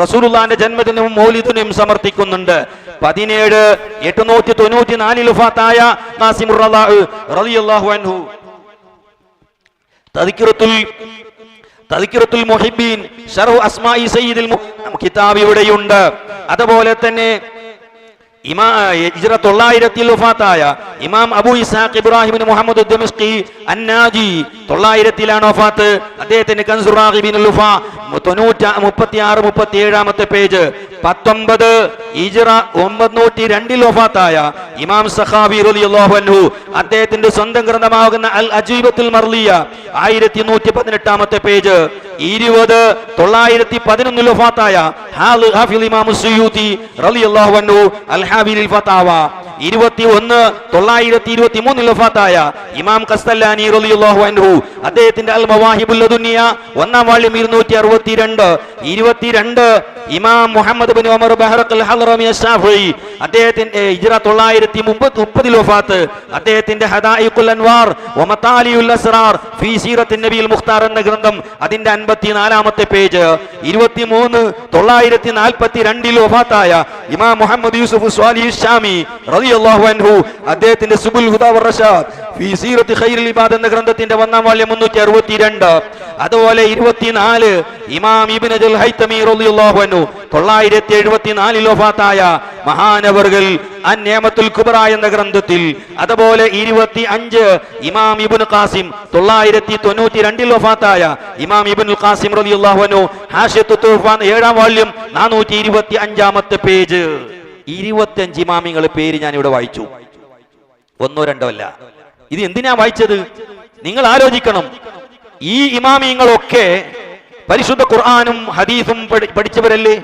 റസൂലുള്ളാഹിന്റെ ജന്മദിനവും മൗലിദിനും സമർത്ഥിക്കുന്നുണ്ട്. 17 894 വഫാത്തായ ഖാസിമുർ റളിയല്ലാഹു അൻഹു തദ്കിറത്തുൽ മുഹിബ്ബീൻ ശർഹ് അസ്മാഇ സയ്യിദുൽ കിതാബ് ഇവിടെയുണ്ട്. അതുപോലെ തന്നെ ഹിജ്റ 900 വഫാത്തായ ഇമാം Abu Ishaq Ibrahim bin Muhammad ദമിസ്കി അന്നാജി 900 വഫാത്ത്. അദ്ദേഹത്തിന്റെ കൻസുർ റാഗിബിനുൽ ലുഫാ 36-37ാമത്തെ പേജ്. 19 ഹിജ്റ 902 വഫാത്തായ ഇമാം സഖാവി റളിയല്ലാഹു അൻഹു അദ്ദേഹത്തിന്റെ സ്വന്തം ഗ്രന്ഥമാകുന്ന അൽ അജീബത്തുൽ മർലിയ 1118ാമത്തെ പേജ്. 20 911 വഫാത്തായ ഹാഫിദ് ഇമാം സുയൂത്തി റളിയല്ലാഹു അൻഹു അൽ ഹാബിലിൽ ഫതാവ. 21 923 വഫാത്തായ ഇമാം ഖസ്തലാനി റളിയല്ലാഹു അൻഹു അദ്ദേഹത്തിന്റെ അൽ മവാഹിബുൽ ലദുനിയ 1ാം വാള്യം 262. 22 ഇമാം മുഹമ്മദ് ബിൻ ഉമർ ബഹ്റഖൽ ഹളറമി അശ്ശാഫിഈ അദ്ദേഹത്തിന്റെ ഹിജ്റ 930 വഫാത്ത്. അദ്ദേഹത്തിന്റെ ഹദായിഖുൽ അൻവാർ വ മതാലിഉൽ അസ്റാർ ഫീ സീറത്തിൻ നബിയിൽ മുഖ്താർ എന്ന ഗ്രന്ഥം അതിന്റെ 54ാമത്തെ പേജ്. 23 942 വഫാത്തായ ഇമാം മുഹമ്മദ് യൂസുഫ് സ്വാലിഹ് ഷാമി റളിയല്ലാഹു അൻഹു അദ്ദേഹത്തിന്റെ സുബുൽ ഹുദാ വർ റഷാദ് ഫീ സീറത്തി ഖൈറുൽ ഇബാദ് എന്ന ഗ്രന്ഥത്തിന്റെ 1ാം വാള്യം 362. അതുപോലെ 24 ഇമാം ഇബ്നു അൽ ഹൈതമി റളിയല്ലാഹു അൻഹു 974 വഫാത്തായ മഹാനവറുകൾ അൻ-നിഅമത്തുൽ കുബ്ര എന്ന ഗ്രന്ഥത്തിൽ. അതുപോലെ 25 ഇമാം ഇബ്നു ഖാസിം 992 വഫാത്തായ ഇമാം ഇബ്നുൽ ഖാസിം റളിയല്ലാഹു അൻഹു ഹാഷിയത്തുൽ തുഫാൻ 7ാം വാള്യം 425ാമത്തെ പേജ്. 25 ഇമാമിങ്ങളുടെ പേര് ഞാൻ ഇവിടെ വായിച്ചു, ഒന്നോ രണ്ടോ അല്ല. ഇത് എന്തിനാ വായിച്ചത്? നിങ്ങൾ ആലോചിക്കണം. ഈ ഇമാമിങ്ങളൊക്കെ പരിശുദ്ധ ഖുർആനും ഹദീസും പഠിച്ചവരല്ലേ?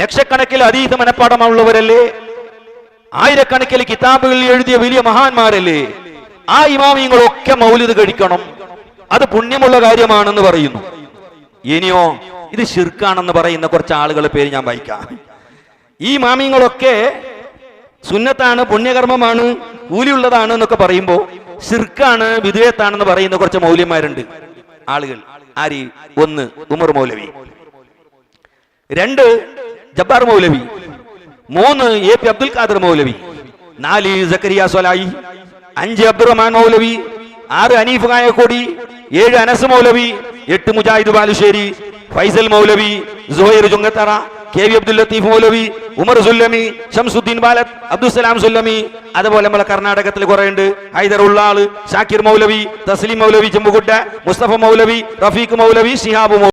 ലക്ഷക്കണക്കിൽ ഹദീസ് മനപ്പാഠമുള്ളവരല്ലേ? ആയിരക്കണക്കിൽ കിതാബുകൾ എഴുതിയ വലിയ മഹാന്മാരല്ലേ? ആ ഇമാമിങ്ങളൊക്കെ മൗലിദ് കഴിക്കണം, അത് പുണ്യമുള്ള കാര്യമാണെന്ന് പറയുന്നു. ഇനിയോ ഇത് ശിർക്കാണെന്ന് പറയുന്ന കുറച്ച് ആളുകളുടെ പേര് ഞാൻ വായിക്കാം. ഈ ഇമാമിങ്ങളൊക്കെ സുന്നത്താണ്, പുണ്യകർമ്മമാണ്, കൂലിയുള്ളതാണ് എന്നൊക്കെ പറയുമ്പോൾ ശിർക്കാണ്, വിദഅത്താണെന്ന് പറയുന്ന കുറച്ച് മൗലവിമാരുണ്ട് ആളുകൾ. ആര്? 1 ഉമർ മൗലവി, 2 ജബ്ബാർ മൗലവി, 3 എ.പി. അബ്ദുൽ ഖാദർ മൗലവി, 4 സക്കരിയ സ്വലായി, 5 അബ്ദുറഹ്മാൻ മൗലവി, 6 ഹനീഫ് കായക്കോടി, 7 അനസ് മൗലവി, 8 മുജാഹിദ് ബാലുശ്ശേരി, ഫൈസൽ മൗലവി, സുഹൈർ ചുങ്കത്തറ, കെ.വി. അബ്ദുൽ ലത്തീഫ് മൗലവി, ഉമർ സുല്ലമി, ഷംസുദ്ദീൻ ബാലത്ത്, അബ്ദുസലാം സുല്ലമി. അതുപോലെ നമ്മളെ കർണാടകത്തിൽ കുറെ ഉണ്ട്. ഹൈദറുള്ളാള്, ഷാക്കിർ മൗലവി, തസ്ലീം മൗലവി ചെമ്പുകുട്ട, മുസ്തഫ മൗലവി, റഫീഖ് മൗലവി, ശിഹാബ് മൗലവി.